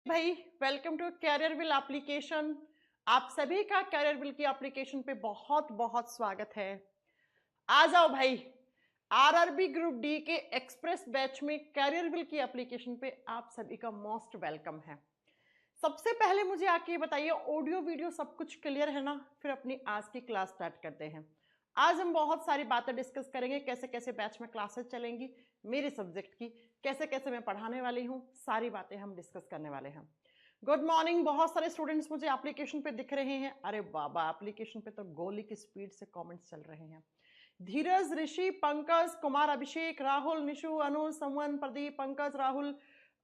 भाई welcome to कैरियरबिल application. आप सभी का कैरियरबिल की एप्लीकेशन पे बहुत बहुत स्वागत है। आ जाओ भाई, आरआरबी ग्रुप डी के एक्सप्रेस बैच में कैरियरबिल की एप्लीकेशन पे आप सभी का मोस्ट वेलकम है। सबसे पहले मुझे आके बताइए, ऑडियो वीडियो सब कुछ क्लियर है ना? फिर अपनी आज की क्लास स्टार्ट करते हैं। आज हम बहुत सारी बातें डिस्कस करेंगे, कैसे कैसे बैच में क्लासेस चलेंगी, मेरे सब्जेक्ट की कैसे कैसे मैं पढ़ाने वाली हूँ, सारी बातें हम डिस्कस करने वाले हैं। गुड मॉर्निंग, बहुत सारे स्टूडेंट्स मुझे एप्लीकेशन पे दिख रहे हैं। अरे बाबा, एप्लीकेशन पे तो गोली की स्पीड से कमेंट्स चल रहे हैं। धीरज, ऋषि, पंकज, कुमार, अभिषेक, राहुल, निशु, अनु, समवन, प्रदीप, पंकज, राहुल,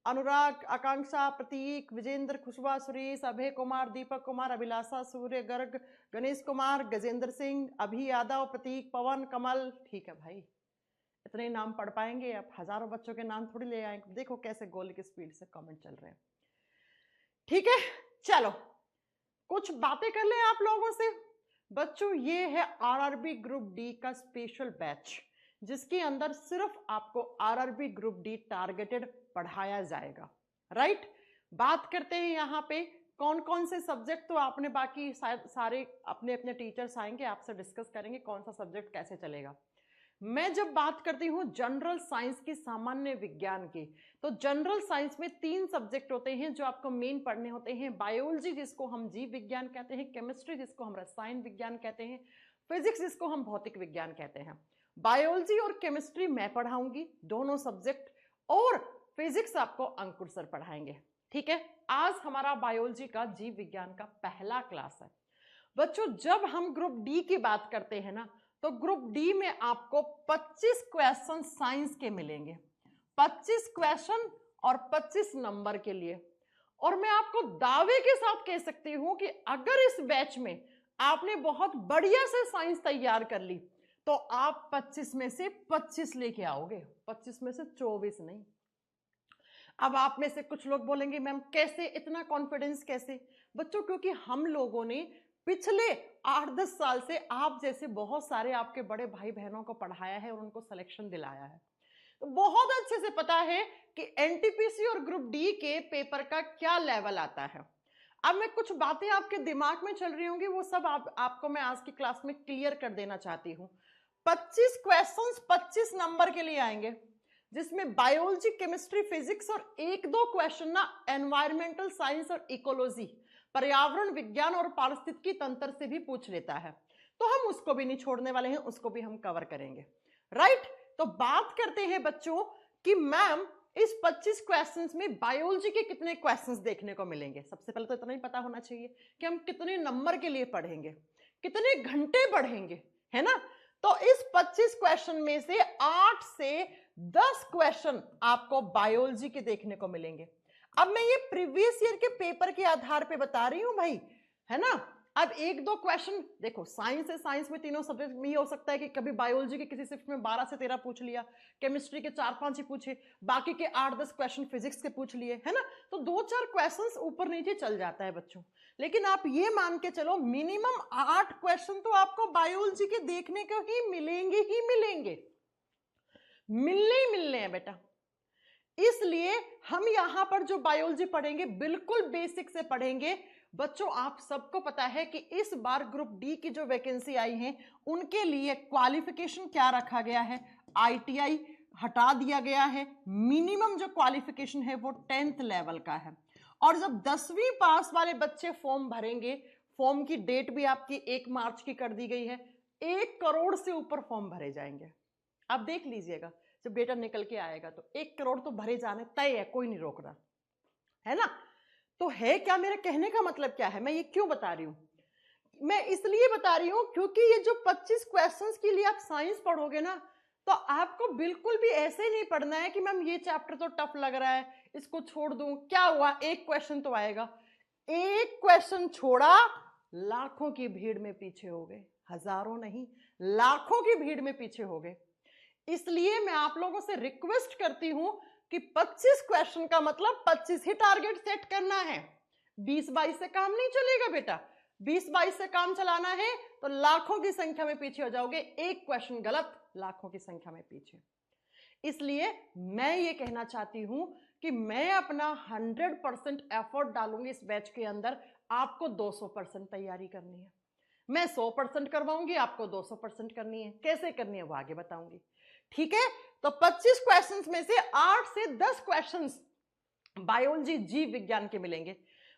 अनुराग, आकांक्षा, प्रतीक, विजेंद्र, खुशबा, सुरेश, अभय कुमार, दीपक कुमार, अभिलाषा, सूर्य, गर्ग, गणेश कुमार, गजेंद्र सिंह, अभि यादव, प्रतीक, पवन, कमल। ठीक है भाई, इतने नाम पढ़ पाएंगे आप? हजारों बच्चों के नाम थोड़ी ले आएंगे। देखो कैसे गोली की स्पीड से कमेंट चल रहे हैं। ठीक है, चलो कुछ बातें कर लें आप लोगों से। बच्चों, ये है आरआरबी ग्रुप डी का स्पेशल बैच, जिसके अंदर सिर्फ आपको आरआरबी ग्रुप डी टारगेटेड पढ़ाया जाएगा। राइट, बात करते हैं यहाँ पे कौन कौन से सब्जेक्ट, तो आपने बाकी सारे अपने अपने टीचर्स आएंगे, आपसे डिस्कस करेंगे कौन सा सब्जेक्ट कैसे चलेगा। मैं जब बात करती हूँ जनरल साइंस की, सामान्य विज्ञान की, तो जनरल साइंस में 3 सब्जेक्ट होते हैं जो आपको मेन पढ़ने होते हैं। बायोलॉजी, जिसको हम जीव विज्ञान कहते हैं, केमिस्ट्री जिसको हम रसायन विज्ञान कहते हैं, फिजिक्स जिसको हम भौतिक विज्ञान कहते हैं। बायोलॉजी और केमिस्ट्री मैं पढ़ाऊंगी, दोनों सब्जेक्ट, और फिजिक्स आपको अंकुर सर पढ़ाएंगे। ठीक है, आज हमारा बायोलॉजी का जीव विज्ञान का पहला क्लास है। बच्चों, जब हम ग्रुप डी की बात करते हैं ना, तो ग्रुप डी में आपको 25 क्वेश्चन साइंस के मिलेंगे, 25 क्वेश्चन और 25 नंबर के लिए। और मैं आपको दावे के साथ कह सकती हूं कि अगर इस बैच में आपने बहुत बढ़िया से साइंस तैयार कर ली, तो आप 25 में से 25 लेके आओगे, 25 में से 24 नहीं। अब आप में से कुछ लोग बोलेंगे मैम कैसे, इतना कॉन्फिडेंस कैसे? बच्चों, क्योंकि हम लोगों ने पिछले 8-10 साल से आप जैसे बहुत सारे आपके बड़े भाई बहनों को पढ़ाया है और उनको सिलेक्शन दिलाया है, तो बहुत अच्छे से पता है कि एनटीपीसी और ग्रुप डी के पेपर का क्या लेवल आता है। अब मैं कुछ बातें आपके दिमाग में चल रही होंगी, वो सब आपको मैं आज की क्लास में क्लियर कर देना चाहती हूँ। 25 क्वेश्चंस 25 नंबर के लिए आएंगे, जिसमें बायोलॉजी, केमिस्ट्री, फिजिक्स और 1-2 क्वेश्चन ना एनवायरमेंटल साइंस और इकोलॉजी, पर्यावरण विज्ञान और पारिस्थितिकी तंत्र से भी पूछ लेता है, तो हम उसको भी नहीं छोड़ने वाले हैं, उसको भी हम कवर करेंगे। राइट, तो बात करते हैं बच्चों कि मैम इस 25 क्वेश्चंस में बायोलॉजी के कितने क्वेश्चंस देखने को मिलेंगे। सबसे पहले तो इतना ही पता होना चाहिए कि हम कितने नंबर के लिए पढ़ेंगे, कितने घंटे पढ़ेंगे, है ना? तो इस 25 क्वेश्चन में से 8 से 10 क्वेश्चन आपको बायोलॉजी के देखने को मिलेंगे। अब मैं ये प्रीवियस ईयर के पेपर के आधार पे बता रही हूं भाई, है ना? अब 1-2 क्वेश्चन देखो, साइंस है, साइंस में तीनों सब्जेक्ट में ये हो सकता है कि कभी बायोलॉजी के किसी शिफ्ट में 12 से 13 पूछ लिया, केमिस्ट्री के 4-5 ही पूछे, बाकी के 8-10 क्वेश्चन फिजिक्स के पूछ लिए, है ना? तो 2-4 क्वेश्चन ऊपर नीचे चल जाता है बच्चों। लेकिन आप ये मान के चलो मिनिमम 8 क्वेश्चन तो आपको बायोलॉजी के देखने को ही मिलेंगे ही मिलेंगे, मिलने ही मिलने हैं बेटा। इसलिए हम यहां पर जो बायोलॉजी पढ़ेंगे बिल्कुल बेसिक से पढ़ेंगे। बच्चों, आप सबको पता है कि इस बार ग्रुप डी की जो वैकेंसी आई है, उनके लिए क्वालिफिकेशन क्या रखा गया है? आईटीआई हटा दिया गया है। मिनिमम जो क्वालिफिकेशन है वो 10th लेवल का है। और जब 10वीं पास वाले बच्चे फॉर्म भरेंगे, फॉर्म की डेट भी आपकी 1 मार्च की कर दी गई है, 1 करोड़ से ऊपर फॉर्म भरे जाएंगे। आप देख लीजिएगा, जब डेटा निकल के आएगा तो 1 करोड़ तो भरे जाने तय है, कोई नहीं रोक रहा, है ना? तो है क्या, मेरे कहने का मतलब क्या है, मैं ये क्यों बता रही हूं? मैं इसलिए बता रही हूं क्योंकि ये जो 25 क्वेश्चंस के लिए आप साइंस पढ़ोगे ना, तो आपको बिल्कुल भी ऐसे नहीं पढ़ना है कि मैम ये चैप्टर तो टफ लग रहा है, इसको छोड़ दूं, क्या हुआ, 1 क्वेश्चन तो आएगा। 1 क्वेश्चन छोड़ा, लाखों की भीड़ में पीछे हो गए, हजारों नहीं लाखों की भीड़ में पीछे हो गए। इसलिए मैं आप लोगों से रिक्वेस्ट करती हूं कि 25 क्वेश्चन का मतलब 25 ही टारगेट सेट करना है। 20-22 से काम नहीं चलेगा बेटा। 20-22 से काम चलाना है तो लाखों की संख्या में पीछे हो जाओगे, 1 क्वेश्चन गलत, लाखों की संख्या में पीछे। इसलिए मैं ये कहना चाहती हूं कि मैं अपना 100% एफर्ट डालूंगी इस बैच के अंदर, आपको 200% तैयारी करनी है। मैं 100% करवाऊंगी, आपको 200% करनी है। कैसे करनी है वो आगे बताऊंगी, ठीक है। तो 25 क्वेश्चंस में से 8 से 10 क्वेश्चंस बायोलॉजी जीव विज्ञान के मिलेंगे।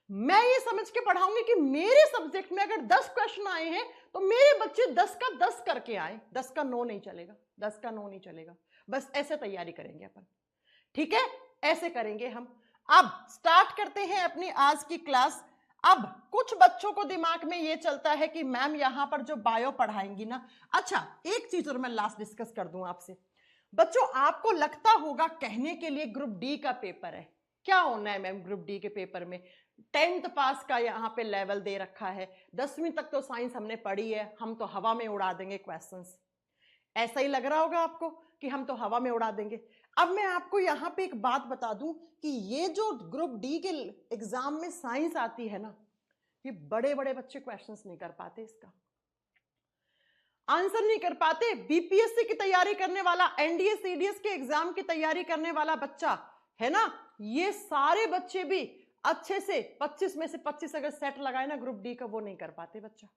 मैं ये समझ के पढ़ाऊंगी कि मेरे सब्जेक्ट में अगर 10 क्वेश्चन आए हैं तो मेरे बच्चे 10 का 10 करके आए, 10 का 9 नहीं चलेगा, 10 का 9 नहीं चलेगा। बस ऐसे तैयारी करेंगे अपन, ठीक है, ऐसे करेंगे हम। अब स्टार्ट करते हैं अपनी आज की क्लास। अब कुछ बच्चों को दिमाग में ये चलता है कि मैम यहां पर जो बायो पढ़ाएंगी ना, अच्छा एक चीज और मैं लास्ट डिस्कस कर दूं आपसे। बच्चों आपको लगता होगा कहने के लिए ग्रुप डी का पेपर है, क्या होना है मैम ग्रुप डी के पेपर में, 10th पास का यहाँ पे लेवल दे रखा है, 10वीं तक तो साइंस हमने पढ़ी है, हम तो हवा में उड़ा देंगे क्वेश्चंस। ऐसा ही लग रहा होगा आपको कि हम तो हवा में उड़ा देंगे। अब मैं आपको यहाँ पे एक बात बता दूं कि ये जो ग्रुप डी के एग्जाम में साइंस आती है ना, ये बड़े बड़े बच्चे क्वेश्चंस नहीं कर पाते, इसका आंसर नहीं कर पाते। बीपीएससी की तैयारी करने वाला, एनडीए सीडीएस के एग्जाम की तैयारी करने वाला बच्चा है ना, ये सारे बच्चे भी अच्छे से 25 में से 25 अगर सेट लगाए ना ग्रुप डी का, वो नहीं कर पाते बच्चा।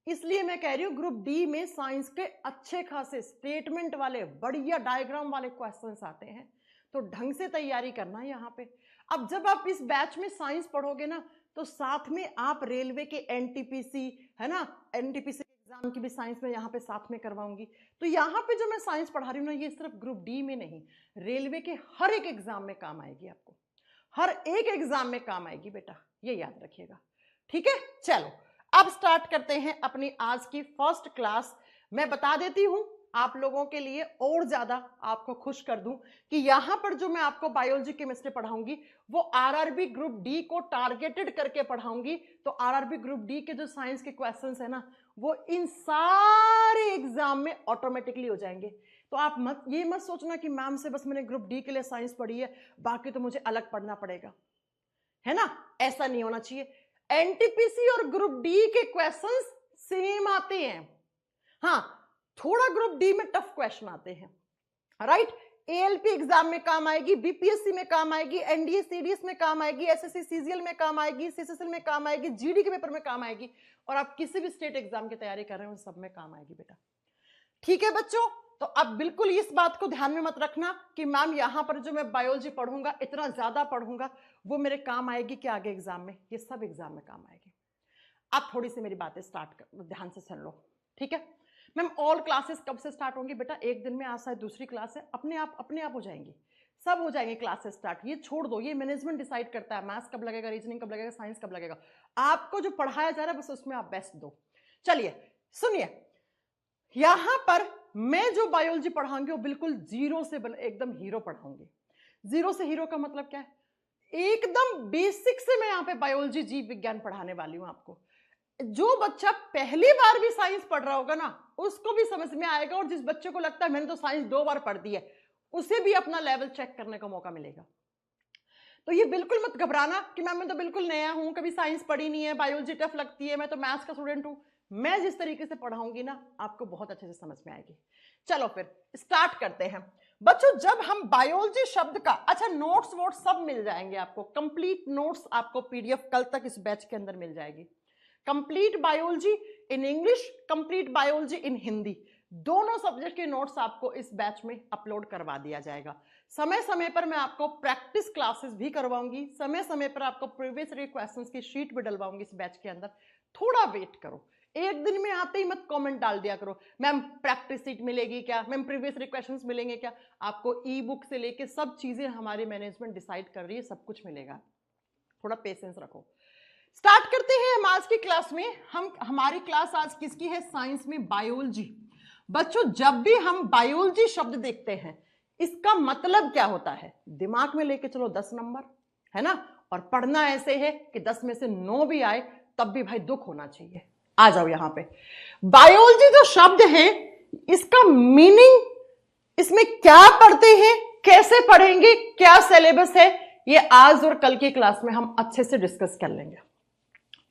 इसलिए मैं कह रही हूं ग्रुप डी में साइंस के अच्छे खासे स्टेटमेंट वाले, बढ़िया डायग्राम वाले क्वेश्चंस आते हैं, तो ढंग से तैयारी करना यहां पे। अब जब आप इस बैच में साइंस पढ़ोगे ना, तो साथ में आप रेलवे के एनटीपीसी है ना, एनटीपीसी एग्जाम की भी साइंस में यहाँ पे साथ में करवाऊंगी। तो यहाँ पे जो मैं साइंस पढ़ा रही हूँ ना, ये सिर्फ ग्रुप डी में नहीं, रेलवे के हर एक एग्जाम में काम आएगी, आपको हर एक एग्जाम में काम आएगी बेटा, ये याद रखिएगा, ठीक है। चलो अब स्टार्ट करते हैं अपनी आज की फर्स्ट क्लास। मैं बता देती हूं आप लोगों के लिए और ज्यादा आपको खुश कर दूं कि यहां पर जो मैं आपको बायोलॉजी केमिस्ट्री पढ़ाऊंगी वो आरआरबी ग्रुप डी को टारगेटेड करके पढ़ाऊंगी। तो आरआरबी ग्रुप डी के जो साइंस के क्वेश्चंस है ना, वो इन सारे एग्जाम में ऑटोमेटिकली हो जाएंगे। तो आप ये मत सोचना कि मैम से बस मैंने ग्रुप डी के लिए साइंस पढ़ी है, बाकी तो मुझे अलग पढ़ना पड़ेगा, है ना, ऐसा नहीं होना चाहिए। एनटीपीसी और ग्रुप डी के क्वेश्चंस सेम आते हैं, हाँ थोड़ा ग्रुप डी में टफ क्वेश्चन आते हैं, राइट। एएलपी एग्जाम में काम आएगी, बीपीएससी में काम आएगी, एनडीए सीडीएस में काम आएगी, एसएससी सीजीएल में काम आएगी, सीसीएल में काम आएगी, जीडी के पेपर में काम आएगी, और आप किसी भी स्टेट एग्जाम की तैयारी कर रहे हो सब में काम आएगी बेटा, ठीक है बच्चों। तो अब बिल्कुल इस बात को ध्यान में मत रखना कि मैम यहां पर जो मैं बायोलॉजी पढ़ूंगा इतना ज्यादा पढ़ूंगा वो मेरे काम आएगी क्या आगे एग्जाम में, ये सब एग्जाम में काम आएगी। आप थोड़ी सी मेरी बातें स्टार्ट कर, ध्यान से सुन लो, ठीक है। मैम ऑल क्लासेस कब से स्टार्ट होंगी बेटा, एक दिन में आज शायद दूसरी क्लास है, अपने आप हो जाएंगी, सब हो जाएंगे क्लासेस स्टार्ट। ये छोड़ दो, ये मैनेजमेंट डिसाइड करता है मैथ्स कब लगेगा, रीजनिंग कब लगेगा, साइंस कब लगेगा, आपको जो पढ़ाया जा रहा है बस उसमें आप बेस्ट दो। चलिए सुनिए, यहां पर मैं जो बायोलॉजी पढ़ाऊंगी वो बिल्कुल जीरो से एकदम हीरो पढ़ाऊंगी। जीरो से हीरो का मतलब क्या है, एकदम बेसिक से मैं यहाँ पे बायोलॉजी जीव विज्ञान पढ़ाने वाली हूँ आपको। जो बच्चा पहली बार भी साइंस पढ़ रहा होगा ना उसको भी समझ में आएगा, और जिस बच्चे को लगता है मैंने तो साइंस 2 बार पढ़ दी है उसे भी अपना लेवल चेक करने का मौका मिलेगा। तो ये बिल्कुल मत घबराना कि मैम मैं तो बिल्कुल नया हूं, कभी साइंस पढ़ी नहीं है, बायोलॉजी टफ लगती है, मैं तो मैथ्स का स्टूडेंट हूं। मैं जिस तरीके से पढ़ाऊंगी ना आपको बहुत अच्छे से समझ में आएगी। चलो फिर स्टार्ट करते हैं बच्चों। जब हम बायोलॉजी शब्द का, अच्छा नोट्स वोट्स सब मिल जाएंगे आपको, कंप्लीट नोट्स आपको पीडीएफ कल तक इस बैच के अंदर मिल जाएगी। Complete biology in English, complete biology in Hindi, दोनों सब्जेक्ट के नोट्स आपको इस बैच में अपलोड करवा दिया जाएगा। समय समय पर मैं आपको प्रैक्टिस क्लासेस भी करवाऊंगी, समय समय पर आपको प्रीवियस ईयर क्वेश्चंस की शीट भी डलवाऊंगी इस बैच के अंदर। थोड़ा वेट करो, एक दिन में आते ही मत कमेंट डाल दिया करो मैम प्रैक्टिस शीट मिलेगी क्या, मैम प्रीवियस ईयर क्वेश्चंस मिलेंगे क्या। आपको ई बुक से लेके सब चीजें हमारी मैनेजमेंट डिसाइड कर रही है, सब कुछ मिलेगा, थोड़ा पेशेंस रखो। स्टार्ट करते हैं हम आज की क्लास में। हमारी क्लास आज किसकी है, साइंस में बायोलॉजी। बच्चों जब भी हम बायोलॉजी शब्द देखते हैं इसका मतलब क्या होता है, दिमाग में लेके चलो 10 नंबर, है ना, और पढ़ना ऐसे है कि 10 में से 9 भी आए तब भी भाई दुख होना चाहिए। आ जाओ यहां पे, बायोलॉजी जो शब्द है इसका मीनिंग, इसमें क्या पढ़ते हैं, कैसे पढ़ेंगे, क्या सिलेबस है, ये आज और कल की क्लास में हम अच्छे से डिस्कस कर लेंगे,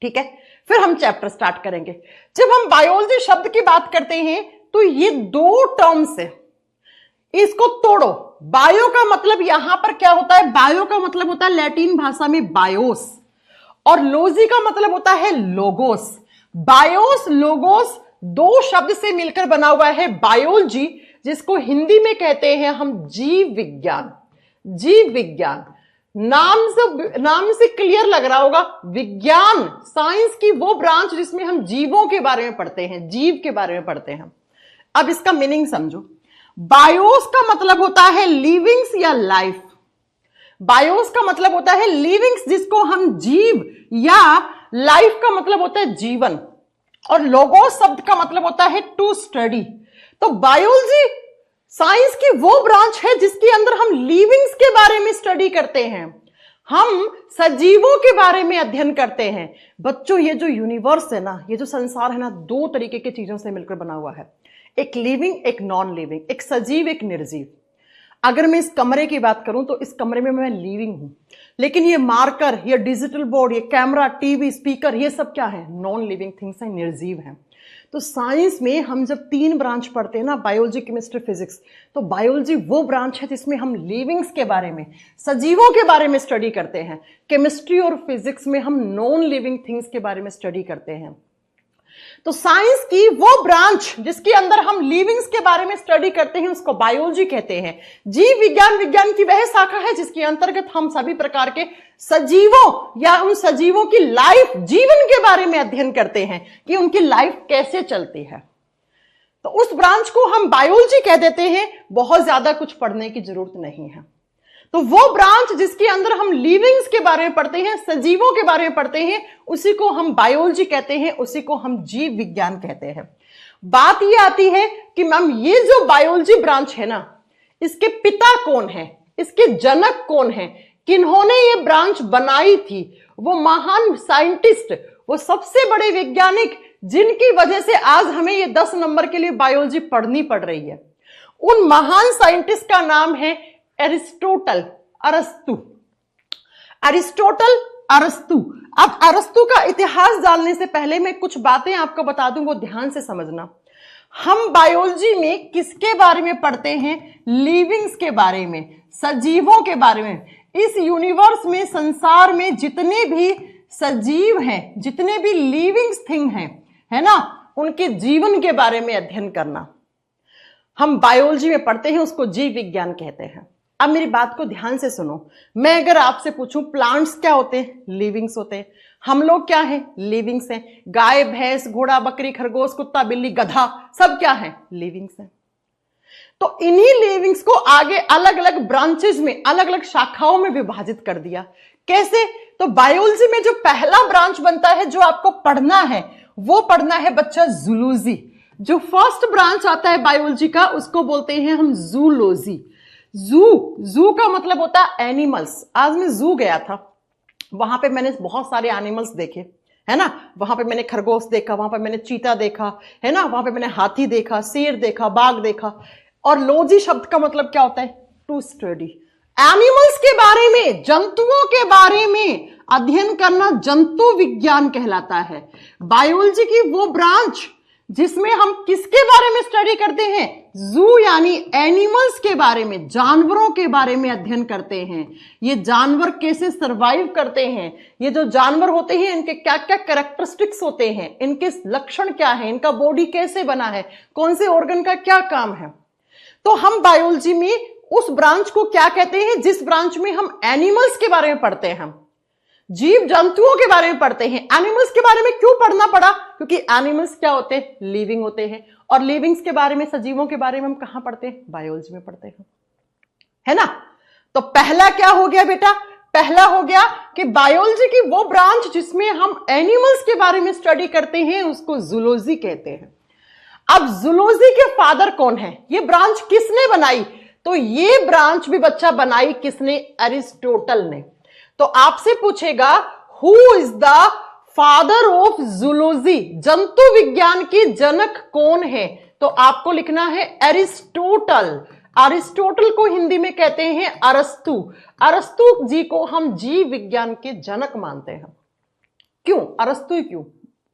ठीक है। फिर हम चैप्टर स्टार्ट करेंगे। जब हम बायोलॉजी शब्द की बात करते हैं तो ये 2 टर्म्स है, इसको तोड़ो, बायो का मतलब यहां पर क्या होता है, बायो का मतलब होता है लैटिन भाषा में बायोस, और लोजी का मतलब होता है लोगोस। बायोस लोगोस दो शब्द से मिलकर बना हुआ है बायोलॉजी, जिसको हिंदी में कहते हैं हम जीव विज्ञान। जीव विज्ञान नाम से क्लियर लग रहा होगा, विज्ञान साइंस की वो ब्रांच जिसमें हम जीवों के बारे में पढ़ते हैं, जीव के बारे में पढ़ते हैं। अब इसका मीनिंग समझो। बायोस का मतलब होता है लिविंग्स या लाइफ। बायोस का मतलब होता है लिविंग्स, जिसको हम जीव, या लाइफ का मतलब होता है जीवन, और लोगोस शब्द का मतलब होता है टू स्टडी। तो बायोलॉजी साइंस की वो ब्रांच है जिसके अंदर हम लिविंग्स के बारे में स्टडी करते हैं, हम सजीवों के बारे में अध्ययन करते हैं। बच्चों, ये जो यूनिवर्स है ना, ये जो संसार है ना, दो तरीके की चीजों से मिलकर बना हुआ है, एक लिविंग एक नॉन लिविंग, एक सजीव एक निर्जीव। अगर मैं इस कमरे की बात करूं तो इस कमरे में मैं लिविंग हूं, लेकिन ये मार्कर, ये डिजिटल बोर्ड, ये कैमरा, टीवी, स्पीकर, ये सब क्या है, नॉन लिविंग थिंग्स हैं, निर्जीव हैं। तो साइंस में हम जब तीन ब्रांच पढ़ते हैं ना, बायोलॉजी, केमिस्ट्री, फिजिक्स, तो बायोलॉजी वो ब्रांच है जिसमें हम लिविंग्स के बारे में, सजीवों के बारे में स्टडी करते हैं। केमिस्ट्री और फिजिक्स में हम नॉन लिविंग थिंग्स के बारे में स्टडी करते हैं। तो साइंस की वो ब्रांच जिसके अंदर हम लिविंग्स के बारे में स्टडी करते हैं उसको बायोलॉजी कहते हैं। जीव विज्ञान विज्ञान की वह शाखा है जिसके अंतर्गत हम सभी प्रकार के सजीवों या उन सजीवों की लाइफ, जीवन के बारे में अध्ययन करते हैं कि उनकी लाइफ कैसे चलती है। तो उस ब्रांच को हम बायोलॉजी कह देते हैं। बहुत ज्यादा कुछ पढ़ने की जरूरत नहीं है। तो वो ब्रांच जिसके अंदर हम लिविंग्स के बारे में पढ़ते हैं, सजीवों के बारे में पढ़ते हैं, उसी को हम बायोलॉजी कहते हैं, उसी को हम जीव विज्ञान कहते हैं। बात ये आती है कि मैम ये जो बायोलॉजी ब्रांच है ना, इसके पिता कौन है, इसके जनक कौन है, किन्होंने ये ब्रांच बनाई थी, वो महान साइंटिस्ट, वो सबसे बड़े वैज्ञानिक जिनकी वजह से आज हमें ये 10 नंबर के लिए बायोलॉजी पढ़नी पड़ रही है, उन महान साइंटिस्ट का नाम है एरिस्टोटल, अरस्तु। एरिस्टोटल, अरस्तु। अब अरस्तु का इतिहास जानने से पहले मैं कुछ बातें आपको बता दूं, वो ध्यान से समझना। हम बायोलॉजी में किसके बारे में पढ़ते हैं, लिविंग्स के बारे में, सजीवों के बारे में। इस यूनिवर्स में, संसार में जितने भी सजीव हैं, जितने भी लिविंग्स थिंग हैं, है ना, उनके जीवन के बारे में अध्ययन करना हम बायोलॉजी में पढ़ते हैं, उसको जीव विज्ञान कहते हैं। अब मेरी बात को ध्यान से सुनो। मैं अगर आपसे पूछूं प्लांट्स क्या होते हैं, लिविंग्स होते हैं। हम लोग क्या हैं, लिविंग्स हैं। गाय, भैंस, घोड़ा, बकरी, खरगोश, कुत्ता, बिल्ली, गधा, सब क्या है, लिविंग्स हैं। तो इन्हीं लिविंग्स को आगे अलग अलग ब्रांचेस में, अलग अलग शाखाओं में विभाजित कर दिया। कैसे? तो बायोलॉजी में जो पहला ब्रांच बनता है, जो आपको पढ़ना है, वो पढ़ना है बच्चा जूलॉजी। जो फर्स्ट ब्रांच आता है बायोलॉजी का, उसको बोलते हैं हम जूलॉजी। जू का मतलब होता है एनिमल्स। आज मैं जू गया था, वहां पे मैंने बहुत सारे एनिमल्स देखे, है ना। वहां पे मैंने खरगोश देखा, वहां पे मैंने चीता देखा, है ना, वहां पे मैंने हाथी देखा, शेर देखा, बाघ देखा। और लॉजी शब्द का मतलब क्या होता है, टू स्टडी। एनिमल्स के बारे में, जंतुओं के बारे में अध्ययन करना जंतु विज्ञान कहलाता है। बायोलॉजी की वो ब्रांच जिसमें हम किसके बारे में स्टडी करते हैं, जू यानी एनिमल्स के बारे में, जानवरों के बारे में अध्ययन करते हैं। ये जानवर कैसे सरवाइव करते हैं, ये जो जानवर होते हैं इनके क्या क्या कैरेक्टरिस्टिक्स होते हैं, इनके लक्षण क्या है, इनका बॉडी कैसे बना है, कौन से ऑर्गन का क्या काम है। तो हम बायोलॉजी में उस ब्रांच को क्या कहते हैं, जिस ब्रांच में हम एनिमल्स के बारे में पढ़ते हैं, हम जीव जंतुओं के बारे में पढ़ते हैं। एनिमल्स के बारे में क्यों पढ़ना पड़ा, क्योंकि एनिमल्स क्या होते हैं, लिविंग होते हैं। और लिविंग्स के बारे में, सजीवों के बारे में हम कहां पढ़ते हैं, बायोलॉजी में पढ़ते हैं, है ना। तो पहला क्या हो गया बेटा, पहला हो गया कि बायोलॉजी की वो ब्रांच जिसमें हम एनिमल्स के बारे में स्टडी करते हैं, उसको जूलॉजी कहते हैं। अब जूलॉजी के फादर कौन है, ये ब्रांच किसने बनाई, तो ये ब्रांच भी बच्चा बनाई किसने, एरिस्टोटल ने। तो आपसे पूछेगा who is the father of zoology, जंतु विज्ञान की जनक कौन है, तो आपको लिखना है एरिस्टोटल। अरिस्टोटल को हिंदी में कहते हैं अरस्तु। अरस्तु जी को हम जीव विज्ञान के जनक मानते हैं। क्यों अरस्तु ही क्यों,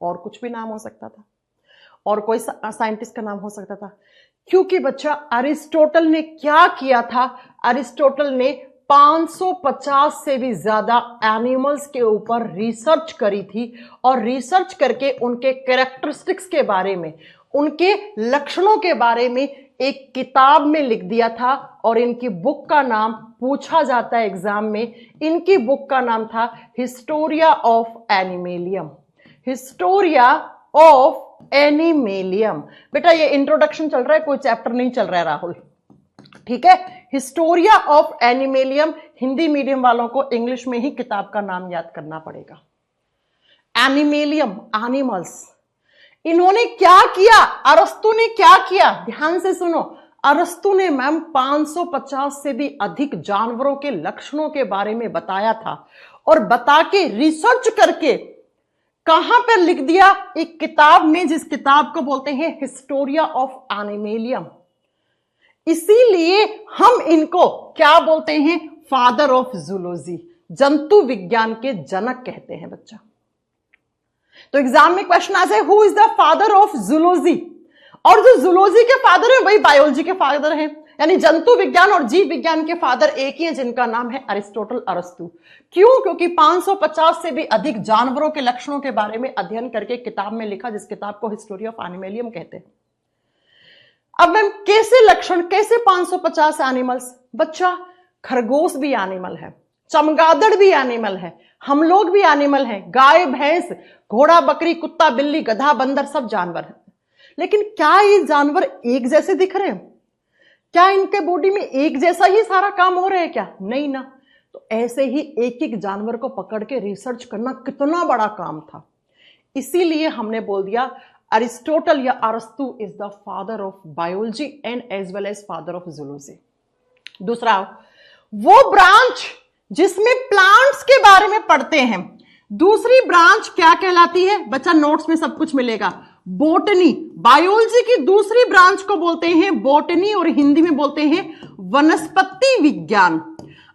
और कुछ भी नाम हो सकता था, और कोई साइंटिस्ट का नाम हो सकता था। क्योंकि बच्चा अरिस्टोटल ने क्या किया था, अरिस्टोटल ने 550 से भी ज्यादा एनिमल्स के ऊपर रिसर्च करी थी और रिसर्च करके उनके कैरेक्टरिस्टिक्स के बारे में, उनके लक्षणों के बारे में एक किताब में लिख दिया था। और इनकी बुक का नाम पूछा जाता है एग्जाम में, इनकी बुक का नाम था Historia of Animalium. Historia of Animalium. बेटा ये इंट्रोडक्शन चल रहा है, कोई चैप्टर नहीं चल रहा है राहुल, ठीक है। हिस्टोरिया ऑफ एनिमेलियम, हिंदी मीडियम वालों को इंग्लिश में ही किताब का नाम याद करना पड़ेगा। एनिमेलियम, एनिमल्स। इन्होंने क्या किया, अरस्तु ने क्या किया, ध्यान से सुनो। अरस्तु ने मैम 550 से भी अधिक जानवरों के लक्षणों के बारे में बताया था और बता के रिसर्च करके कहां पर लिख दिया, एक किताब में, जिस किताब को बोलते हैं हिस्टोरिया ऑफ एनिमेलियम। इसीलिए हम इनको क्या बोलते हैं, फादर ऑफ जूलॉजी, जंतु विज्ञान के जनक कहते हैं बच्चा। तो एग्जाम में क्वेश्चन आ जाए who is the father of zoology, और जो जूलॉजी के फादर है वही बायोलॉजी के फादर हैं, यानी जंतु विज्ञान और जीव विज्ञान के फादर एक ही हैं, जिनका नाम है अरिस्टोटल, अरस्तु। क्यों? क्योंकि 550 से भी अधिक जानवरों के लक्षणों के बारे में अध्ययन करके किताब में लिखा, जिस किताब को हिस्टोरी ऑफ एनिमेलियम कहते हैं। अब मैम कैसे लक्षण, कैसे 550 एनिमल्स? बच्चा खरगोश भी एनिमल है, चमगादड़ भी एनिमल है, हम लोग भी एनिमल हैं, गाय भैंस घोड़ा बकरी कुत्ता बिल्ली गधा बंदर सब जानवर हैं। लेकिन क्या ये जानवर एक जैसे दिख रहे हैं? क्या इनके बॉडी में एक जैसा ही सारा काम हो रहा है क्या? नहीं ना। तो ऐसे ही एक एक जानवर को पकड़ के रिसर्च करना कितना बड़ा काम था। इसीलिए हमने बोल दिया अरिस्टोटल या अरस्तु is the father of biology and as well as father of zoology. दूसरा, वो ब्रांच जिसमें प्लांट्स के बारे में पढ़ते हैं, दूसरी ब्रांच क्या कहलाती है? बच्चा नोट्स में सब कुछ मिलेगा। बोटनी, बायोलॉजी की दूसरी ब्रांच को बोलते हैं बोटनी और हिंदी में बोलते हैं वनस्पति विज्ञान।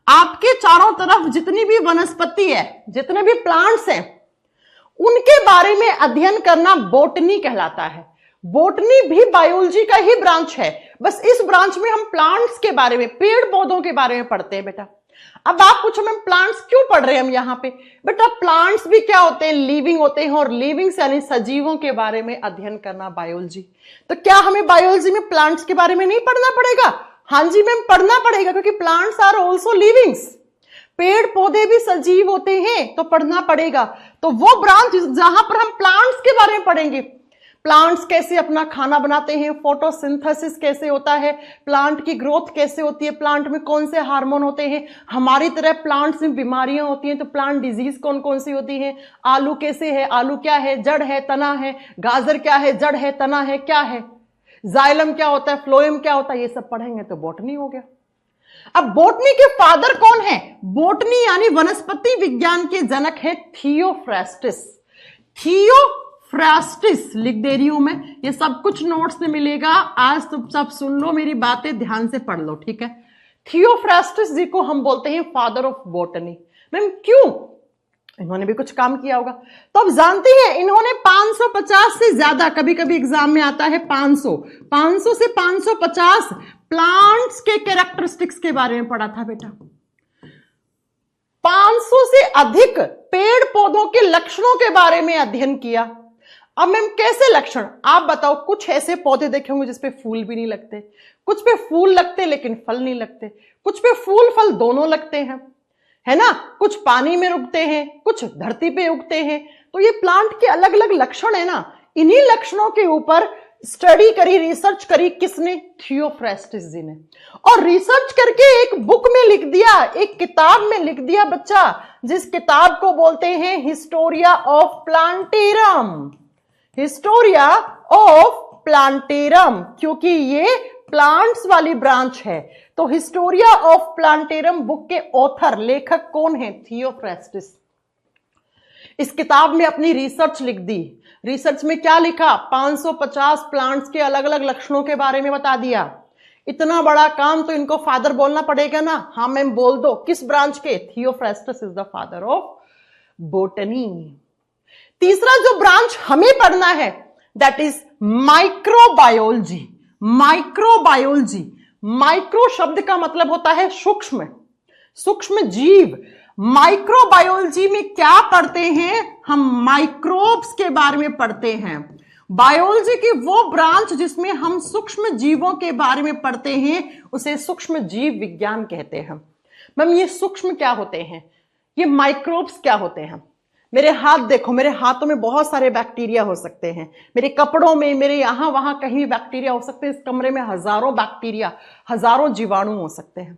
आपके चारों तरफ जितनी भी वनस्पति है, जितने भी प्लांट्स हैं, उनके बारे में अध्ययन करना बोटनी कहलाता है। बोटनी भी बायोलॉजी का ही ब्रांच है, बस इस ब्रांच में हम प्लांट्स के बारे में, पेड़ पौधों के बारे में पढ़ते हैं बेटा। अब आप पूछो मैम प्लांट्स क्यों पढ़ रहे हैं हम यहाँ पे? बेटा प्लांट्स भी क्या होते हैं? लिविंग होते हैं, और लिविंग यानी सजीवों के बारे में अध्ययन करना बायोलॉजी। तो क्या हमें बायोलॉजी में प्लांट्स के बारे में नहीं पढ़ना पड़ेगा? हाँ जी मैम पढ़ना पड़ेगा, क्योंकि प्लांट्स आर ऑल्सो लिविंग्स, पेड़ पौधे भी सजीव होते हैं, तो पढ़ना पड़ेगा। तो वो ब्रांच जहां पर हम प्लांट्स के बारे में पढ़ेंगे, प्लांट्स कैसे अपना खाना बनाते हैं, फोटोसिंथेसिस कैसे होता है, प्लांट की ग्रोथ कैसे होती है, प्लांट में कौन से हार्मोन होते हैं, हमारी तरह प्लांट्स में बीमारियां होती हैं तो प्लांट डिजीज कौन कौन सी होती है, आलू कैसे है, आलू क्या है, जड़ है तना है, गाजर क्या है, जड़ है तना है, क्या है, जाइलम क्या होता है, फ्लोएम क्या होता है, ये सब पढ़ेंगे तो बॉटनी हो गया। अब बॉटनी के फादर कौन है? बॉटनी यानी वनस्पति विज्ञान के जनक है थियोफ्रास्टिस। थियोफ्रास्टिस लिख दे रही हूं मैं, ये सब कुछ नोट्स में मिलेगा। आज तुम सब सुन लो, मेरी बातें ध्यान से पढ़ लो, ठीक है। थियोफ्रास्टिस जी को हम बोलते हैं फादर ऑफ बॉटनी। मैम क्यों? इन्होंने भी कुछ काम किया होगा। तो अब जानते हैं इन्होंने 550 से ज्यादा, कभी कभी एग्जाम में आता है 500 से 550 प्लांट्स के कैरेक्टरिस्टिक्स के बारे में पढ़ा था बेटा। 500 से अधिक पेड़ पौधों के लक्षणों के बारे में अध्ययन किया। अब मैम कैसे लक्षण? आप बताओ। कुछ ऐसे पौधे देखे होंगे जिसपे फूल भी नहीं लगते, कुछ पे फूल लगते लेकिन फल नहीं लगते, कुछ पे फूल फल दोनों लगते हैं, है ना, कुछ पानी में उगते हैं, कुछ धरती पे उगते हैं। तो ये प्लांट के अलग अलग लक्षण है ना, इन्हीं लक्षणों के ऊपर स्टडी करी, रिसर्च करी किसने? थियोफ्रास्टिस जी ने। और रिसर्च करके एक बुक में लिख दिया, एक किताब में लिख दिया बच्चा, जिस किताब को बोलते हैं Historia of plantarum. Historia of plantarum, क्योंकि ये प्लांट्स वाली ब्रांच है। तो हिस्टोरिया ऑफ प्लांटेरम बुक के ऑथर, लेखक कौन है? थियोफ्रास्टिस। इस किताब में अपनी रिसर्च लिख दी। रिसर्च में क्या लिखा? 550 प्लांट्स के अलग अलग लक्षणों के बारे में बता दिया। इतना बड़ा काम तो इनको फादर बोलना पड़ेगा ना। हाँ मैम बोल दो, किस ब्रांच के? Theophrastus is the father of botany. तीसरा जो ब्रांच हमें पढ़ना है that is microbiology. Microbiology, micro शब्द का मतलब होता है सूक्ष्म, सूक्ष्म जीव। माइक्रोबायोलॉजी में क्या पढ़ते हैं हम? माइक्रोब्स के बारे में पढ़ते हैं। बायोलॉजी की वो ब्रांच जिसमें हम सूक्ष्म जीवों के बारे में पढ़ते हैं उसे सूक्ष्म जीव विज्ञान कहते हैं। मैम ये सूक्ष्म क्या होते हैं, ये माइक्रोब्स क्या होते हैं? मेरे हाथ देखो, मेरे हाथों में बहुत सारे बैक्टीरिया हो सकते हैं, मेरे कपड़ों में, मेरे यहां वहां कहीं भी बैक्टीरिया हो सकते हैं। इस कमरे में हजारों बैक्टीरिया, हजारों जीवाणु हो सकते हैं,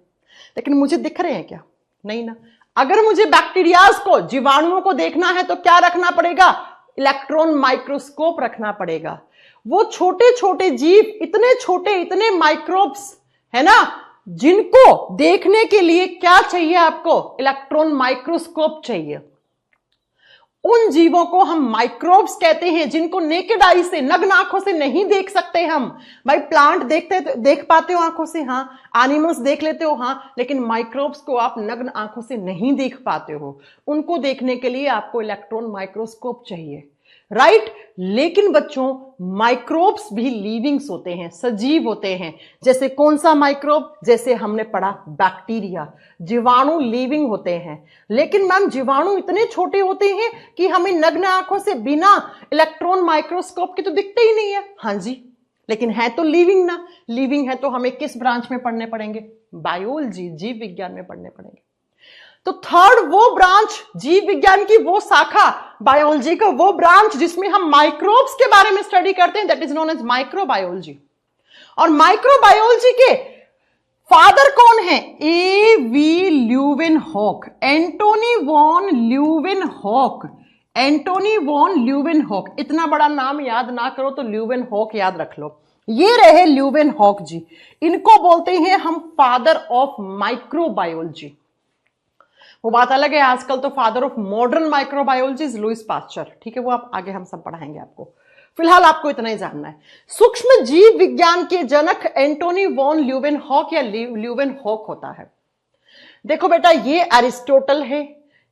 लेकिन मुझे दिख रहे हैं क्या? नहीं ना। अगर मुझे बैक्टीरियाज को, जीवाणुओं को देखना है तो क्या रखना पड़ेगा? इलेक्ट्रॉन माइक्रोस्कोप रखना पड़ेगा। वो छोटे छोटे जीव, इतने छोटे, इतने माइक्रोब्स है ना, जिनको देखने के लिए क्या चाहिए आपको? इलेक्ट्रॉन माइक्रोस्कोप चाहिए। उन जीवों को हम माइक्रोब्स कहते हैं जिनको नेकेड आई से, नग्न आंखों से नहीं देख सकते हम। भाई प्लांट देख पाते हो आंखों से, हाँ, एनिमल्स देख लेते हो, हाँ, लेकिन माइक्रोब्स को आप नग्न आंखों से नहीं देख पाते हो। उनको देखने के लिए आपको इलेक्ट्रॉन माइक्रोस्कोप चाहिए, राइट। लेकिन बच्चों माइक्रोब्स भी लिविंग्स होते हैं, सजीव होते हैं। जैसे कौन सा माइक्रोब? जैसे हमने पढ़ा बैक्टीरिया। जीवाणु लिविंग होते हैं, लेकिन मैम जीवाणु इतने छोटे होते हैं कि हमें नग्न आंखों से बिना इलेक्ट्रॉन माइक्रोस्कोप के तो दिखते ही नहीं है। हाँ जी, लेकिन है तो लिविंग ना। लिविंग है तो हमें किस ब्रांच में पढ़ने पड़ेंगे? बायोलॉजी, जीव विज्ञान में पढ़ने पड़ेंगे। तो थर्ड वो ब्रांच, जीव विज्ञान की वो शाखा, बायोलॉजी का वो ब्रांच जिसमें हम माइक्रोब्स के बारे में स्टडी करते हैं, that is known as microbiology. और माइक्रोबायोलॉजी के फादर कौन है? A V Leeuwenhoek, Antonie van Leeuwenhoek. Antonie van Leeuwenhoek, इतना बड़ा नाम याद ना करो तो ल्यूवेनहॉक याद रख लो। ये रहे ल्यूवेनहॉक जी, इनको बोलते हैं हम फादर ऑफ माइक्रोबायोलॉजी। वो बात अलग है, आजकल तो father of modern microbiology is Lewis pasture, ठीक है, वो आप आगे हम सब पढ़ाएंगे आपको। फिलहाल आपको इतना ही जानना है। सूक्ष्म जीव विज्ञान के जनक एंटोनी वॉन ल्यूवेनहॉक या ल्यूवेनहॉक होता है। देखो बेटा, ये एरिस्टोटल है,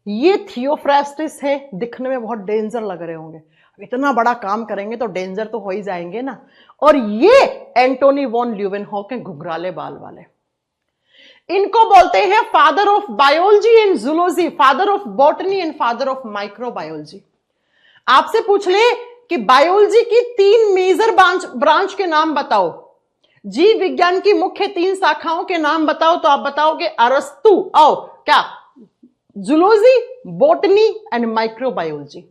ये थियोफ्रास्टस है। दिखने में बहुत डेंजर लग रहे होंगे, इतना बड़ा काम करेंगे तो डेंजर तो हो ही जाएंगे ना। और ये एंटोनी वॉन ल्यूवेनहॉक है, घुघराले बाल वाले। इनको बोलते हैं father of biology and zoology, father of botany and father of microbiology. आपसे पूछ ले कि बायोलॉजी की 3 मेजर ब्रांच के नाम बताओ, जीव विज्ञान की मुख्य 3 शाखाओं के नाम बताओ, तो आप बताओगे अरस्तु, आओ क्या, zoology, botany and microbiology.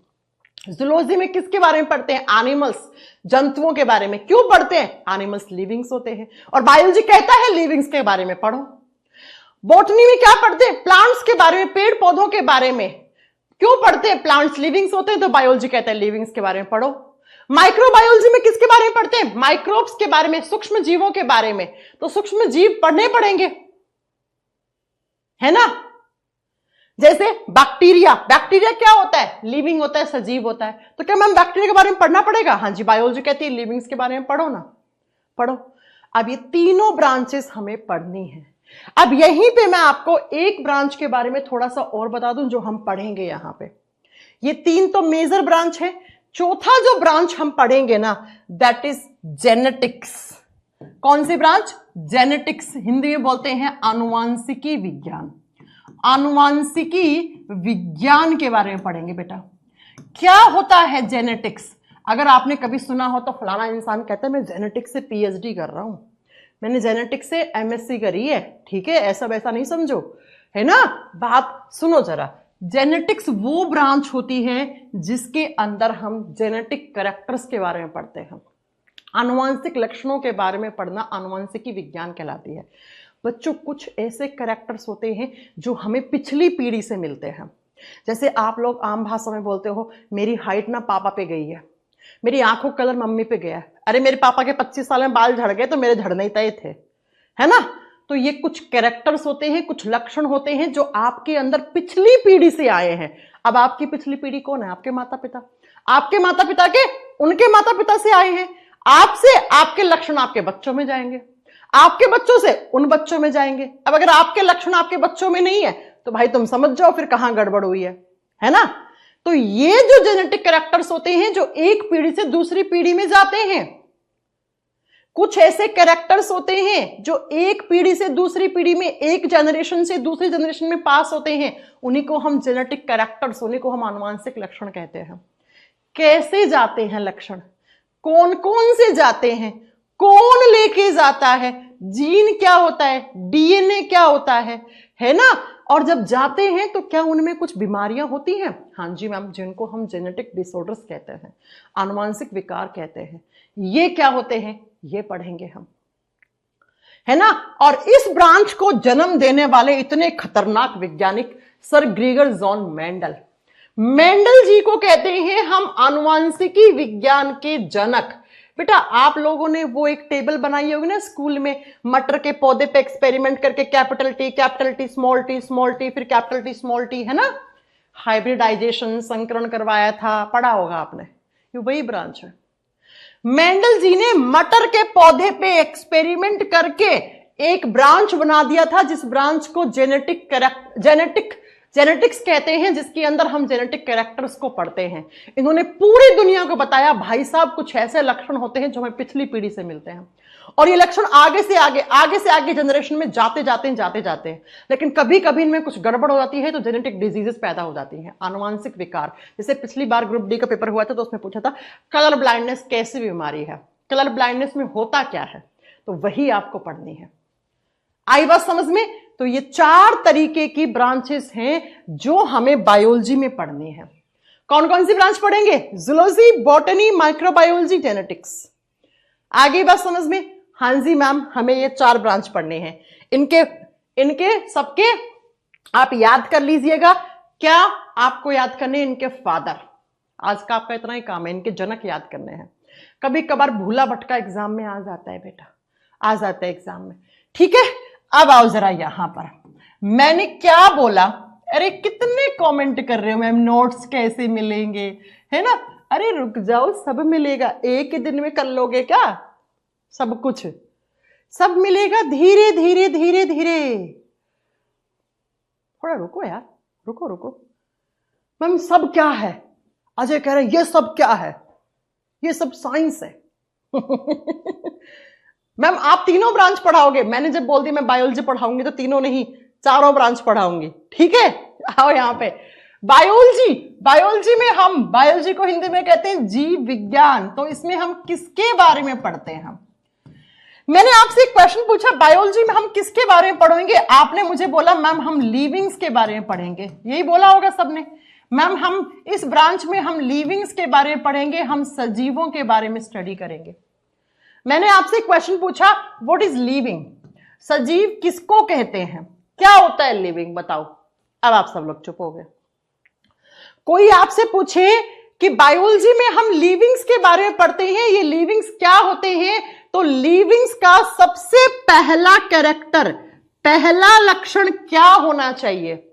Zoology में किसके बारे में पढ़ते हैं? एनिमल्स, जंतुओं के बारे में। क्यों पढ़ते हैं? एनिमल्स लिविंग्स होते हैं, और बायोलॉजी कहता है लिविंग्स के बारे में पढ़ो। बॉटनी में क्या पढ़ते हैं? प्लांट्स के बारे में, पेड़ पौधों के बारे में। क्यों पढ़ते हैं? प्लांट्स लिविंग्स होते हैं तो बायोलॉजी कहता है लिविंग्स के बारे में पढ़ो। माइक्रोबायोलॉजी में किसके बारे में पढ़ते हैं? माइक्रोब्स के बारे में, सूक्ष्म जीवों के बारे में। तो सूक्ष्म जीव पढ़ने पड़ेंगे, है ना। जैसे बैक्टीरिया, बैक्टीरिया क्या होता है? लिविंग होता है, सजीव होता है। तो क्या मैम बैक्टीरिया के बारे में पढ़ना पड़ेगा? हाँ जी, बायोलॉजी कहती है लिविंग्स के बारे में पढ़ो ना, पढ़ो। अब ये तीनों ब्रांचेस हमें पढ़नी है। अब यहीं पे मैं आपको एक ब्रांच के बारे में थोड़ा सा और बता दूं जो हम पढ़ेंगे यहां पे। ये 3 तो मेजर ब्रांच है, चौथा जो ब्रांच हम पढ़ेंगे ना, दैट इज जेनेटिक्स। कौन सी ब्रांच? जेनेटिक्स। हिंदी में बोलते हैं आनुवांशिकी विज्ञान। आनुवांशिकी विज्ञान के बारे में पढ़ेंगे बेटा। क्या होता है जेनेटिक्स? अगर आपने कभी सुना हो तो फलाना इंसान कहता है मैं जेनेटिक्स से पीएचडी कर रहा हूं, मैंने जेनेटिक्स से एमएससी करी है, ठीक है, ऐसा वैसा नहीं समझो, है ना। बात सुनो जरा। जेनेटिक्स वो ब्रांच होती है जिसके अंदर हम जेनेटिक कैरेक्टर्स के बारे में पढ़ते हैं। आनुवांशिक लक्षणों के बारे में पढ़ना आनुवांशिकी विज्ञान कहलाती है। बच्चों, कुछ ऐसे कैरेक्टर्स होते हैं जो हमें पिछली पीढ़ी से मिलते हैं। जैसे आप लोग आम भाषा में बोलते हो मेरी हाइट ना पापा पे गई है, मेरी आंखों कलर मम्मी पे गया है, अरे मेरे पापा के 25 साल में बाल झड़ गए तो मेरे झड़ने ही तय थे, है ना। तो ये कुछ कैरेक्टर्स होते हैं, कुछ लक्षण होते हैं जो आपके अंदर पिछली पीढ़ी से आए हैं। अब आपकी पिछली पीढ़ी कौन है? आपके माता पिता। आपके माता पिता के उनके माता पिता से आए हैं। आपसे आपके लक्षण आपके बच्चों में जाएंगे, आपके बच्चों से उन बच्चों में जाएंगे। अब अगर आपके लक्षण आपके बच्चों में नहीं है तो भाई तुम समझ जाओ फिर कहां गड़बड़ हुई है ना। तो ये जो जेनेटिक कैरेक्टर्स होते हैं जो एक पीढ़ी से दूसरी पीढ़ी में जाते हैं, कुछ ऐसे कैरेक्टर्स होते हैं जो एक पीढ़ी से दूसरी पीढ़ी में, एक जनरेशन से दूसरी जनरेशन में पास होते हैं, उन्हीं को हम जेनेटिक कैरेक्टर्स, उन्हीं को हम आनुवांशिक लक्षण कहते हैं। कैसे जाते हैं लक्षण, कौन कौन से जाते हैं, कौन लेके जाता है, जीन क्या होता है, डीएनए क्या होता है ना। और जब जाते हैं तो क्या उनमें कुछ बीमारियां होती हैं? हाँ जी मैम, जिनको हम जेनेटिक डिसऑर्डर्स कहते हैं, आनुवांशिक विकार कहते हैं। ये क्या होते हैं, ये पढ़ेंगे हम, है ना। और इस ब्रांच को जन्म देने वाले इतने खतरनाक वैज्ञानिक sir Gregor John Mendel, Mendel ji को कहते हैं हम आनुवांशिकी विज्ञान के जनक। बेटा आप लोगों ने वो एक टेबल बनाई होगी ना स्कूल में, मटर के पौधे पे एक्सपेरिमेंट करके कैपिटल टी स्मॉल टी फिर कैपिटल टी स्मॉल टी, है ना, हाइब्रिडाइजेशन, संकरण करवाया था, पढ़ा होगा आपने। ये वही ब्रांच है। मेंडल जी ने मटर के पौधे पे एक्सपेरिमेंट करके एक ब्रांच बना दिया था, जिस ब्रांच को जेनेटिक्स कहते हैं, जिसके अंदर हम जेनेटिक कैरेक्टर्स को पढ़ते हैं। इन्होंने पूरी दुनिया को बताया भाई साहब कुछ ऐसे लक्षण होते हैं जो हमें पिछली पीढ़ी से मिलते हैं, और ये लक्षण आगे से आगे जनरेशन में जाते जाते हैं, लेकिन कभी कभी इनमें कुछ गड़बड़ हो जाती है तो जेनेटिक डिजीजेस पैदा हो जाती हैं, आनुवांशिक विकार। जैसे पिछली बार ग्रुप डी का पेपर हुआ था तो उसमें पूछा था कलर ब्लाइंडनेस कैसी बीमारी है, कलर ब्लाइंडनेस में होता क्या है, तो वही आपको पढ़नी है। आई बात समझ में? तो ये 4 तरीके की ब्रांचेस हैं जो हमें बायोलॉजी में पढ़नी है। कौन कौन सी ब्रांच पढ़ेंगे? Zoology, botany, microbiology, genetics. आगे बात समझ में? हाँ जी मैम, हमें ये 4 ब्रांच पढ़ने हैं। इनके सबके आप याद कर लीजिएगा। क्या आपको याद करने? इनके फादर। आज का आपका इतना ही काम है, इनके जनक याद करने हैं। कभी कभार भूला भटका एग्जाम में आ जाता है बेटा, आ जाता है एग्जाम में, ठीक है। अब आओ जरा यहां पर, मैंने क्या बोला? अरे कितने कमेंट कर रहे हो मैम, नोट्स कैसे मिलेंगे, है ना। अरे रुक जाओ, सब मिलेगा। एक ही दिन में कर लोगे क्या सब कुछ? सब मिलेगा धीरे धीरे धीरे धीरे। थोड़ा रुको यार, रुको। मैम सब क्या है? अजय कह रहे ये सब क्या है? ये सब साइंस है। मैम आप तीनों ब्रांच पढ़ाओगे? मैंने जब बोल दी मैं बायोलॉजी पढ़ाऊंगी तो तीनों नहीं, 4 ब्रांच पढ़ाऊंगी, ठीक है। आओ यहां पे। बायोलॉजी में हम, बायोलॉजी को हिंदी में कहते हैं जीव विज्ञान, तो इसमें हम किसके बारे में पढ़ते हैं? मैंने आपसे एक क्वेश्चन पूछा, बायोलॉजी में हम किसके बारे में पढ़ेंगे? आपने मुझे बोला मैम हम लिविंग्स के बारे में पढ़ेंगे। यही बोला होगा सबने। मैम हम इस ब्रांच में हम लिविंग्स के बारे में पढ़ेंगे, हम सजीवों के बारे में स्टडी करेंगे। मैंने आपसे क्वेश्चन पूछा व्हाट इज लिविंग, सजीव किसको कहते हैं, क्या होता है लिविंग, बताओ। अब आप सब लोग चुप हो गए। कोई आपसे पूछे कि बायोलॉजी में हम लिविंग्स के बारे में पढ़ते हैं, ये लिविंग्स क्या होते हैं, तो लिविंग्स का सबसे पहला कैरेक्टर, पहला लक्षण क्या होना चाहिए?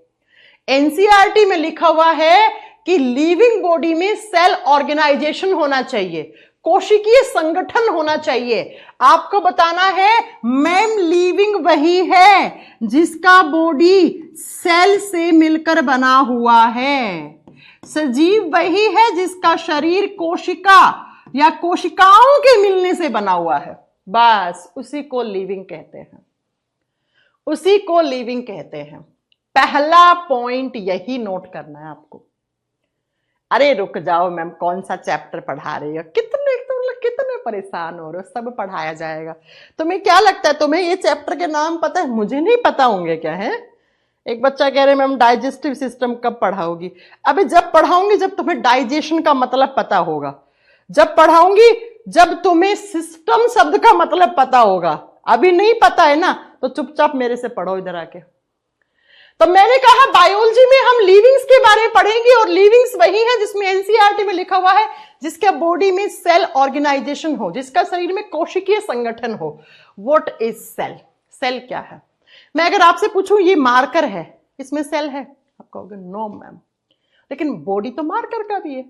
एनसीईआरटी में लिखा हुआ है कि लिविंग बॉडी में सेल ऑर्गेनाइजेशन होना चाहिए, कोशिकीय संगठन होना चाहिए। आपको बताना है मैम लिविंग वही है जिसका बॉडी सेल से मिलकर बना हुआ है, सजीव वही है जिसका शरीर कोशिका या कोशिकाओं के मिलने से बना हुआ है। बस उसी को लिविंग कहते हैं, उसी को लिविंग कहते हैं। पहला पॉइंट यही नोट करना है आपको। अरे रुक जाओ मैम, कौन सा चैप्टर पढ़ा रही हो, कितने परेशान हो रहे हो, सब पढ़ाया जाएगा। तुम्हें क्या लगता है तुम्हें ये चैप्टर के नाम पता है? मुझे नहीं पता होंगे क्या है। एक बच्चा कह रहे मैम डाइजेस्टिव सिस्टम कब पढ़ाओगी? अबे जब पढ़ाऊंगी जब तुम्हें डाइजेशन का मतलब पता होगा, जब पढ़ाऊंगी जब तुम्हें सिस्टम शब्द का मतलब पता होगा। अभी नहीं पता है ना, तो चुपचाप मेरे से पढ़ो इधर आके। तो मैंने कहा बायोलॉजी में हम लिविंग्स के बारे में पढ़ेंगे, और लिविंग्स वही है जिसमें एनसीईआरटी में लिखा हुआ है जिसके बॉडी में सेल ऑर्गेनाइजेशन हो, जिसका शरीर में कोशिकीय संगठन हो। What is cell? सेल क्या है? मैं अगर आपसे पूछूं ये मार्कर है, इसमें सेल है, आप कहोगे नो मैम, लेकिन बॉडी तो मार्कर का भी है।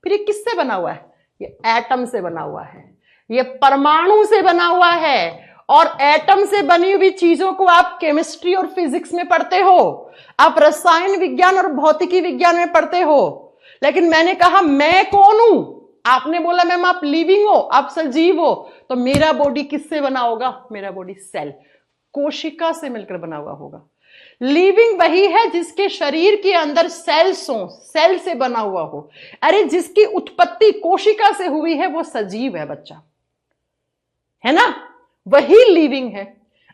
फिर ये किससे बना हुआ है? ये एटम से बना हुआ है, ये परमाणु से बना हुआ है। और एटम से बनी हुई चीजों को आप केमिस्ट्री और फिजिक्स में पढ़ते हो, आप रसायन विज्ञान और भौतिकी विज्ञान में पढ़ते हो। लेकिन मैंने कहा मैं कौन हूं? आपने बोला मैम आप लिविंग हो, आप सजीव हो, तो मेरा बॉडी किससे बना होगा? मेरा बॉडी सेल, कोशिका से मिलकर बना हुआ होगा। लिविंग वही है जिसके शरीर के अंदर सेल्स हो, सेल से बना हुआ हो। अरे जिसकी उत्पत्ति कोशिका से हुई है वो सजीव है बच्चा, है ना, वही लिविंग है।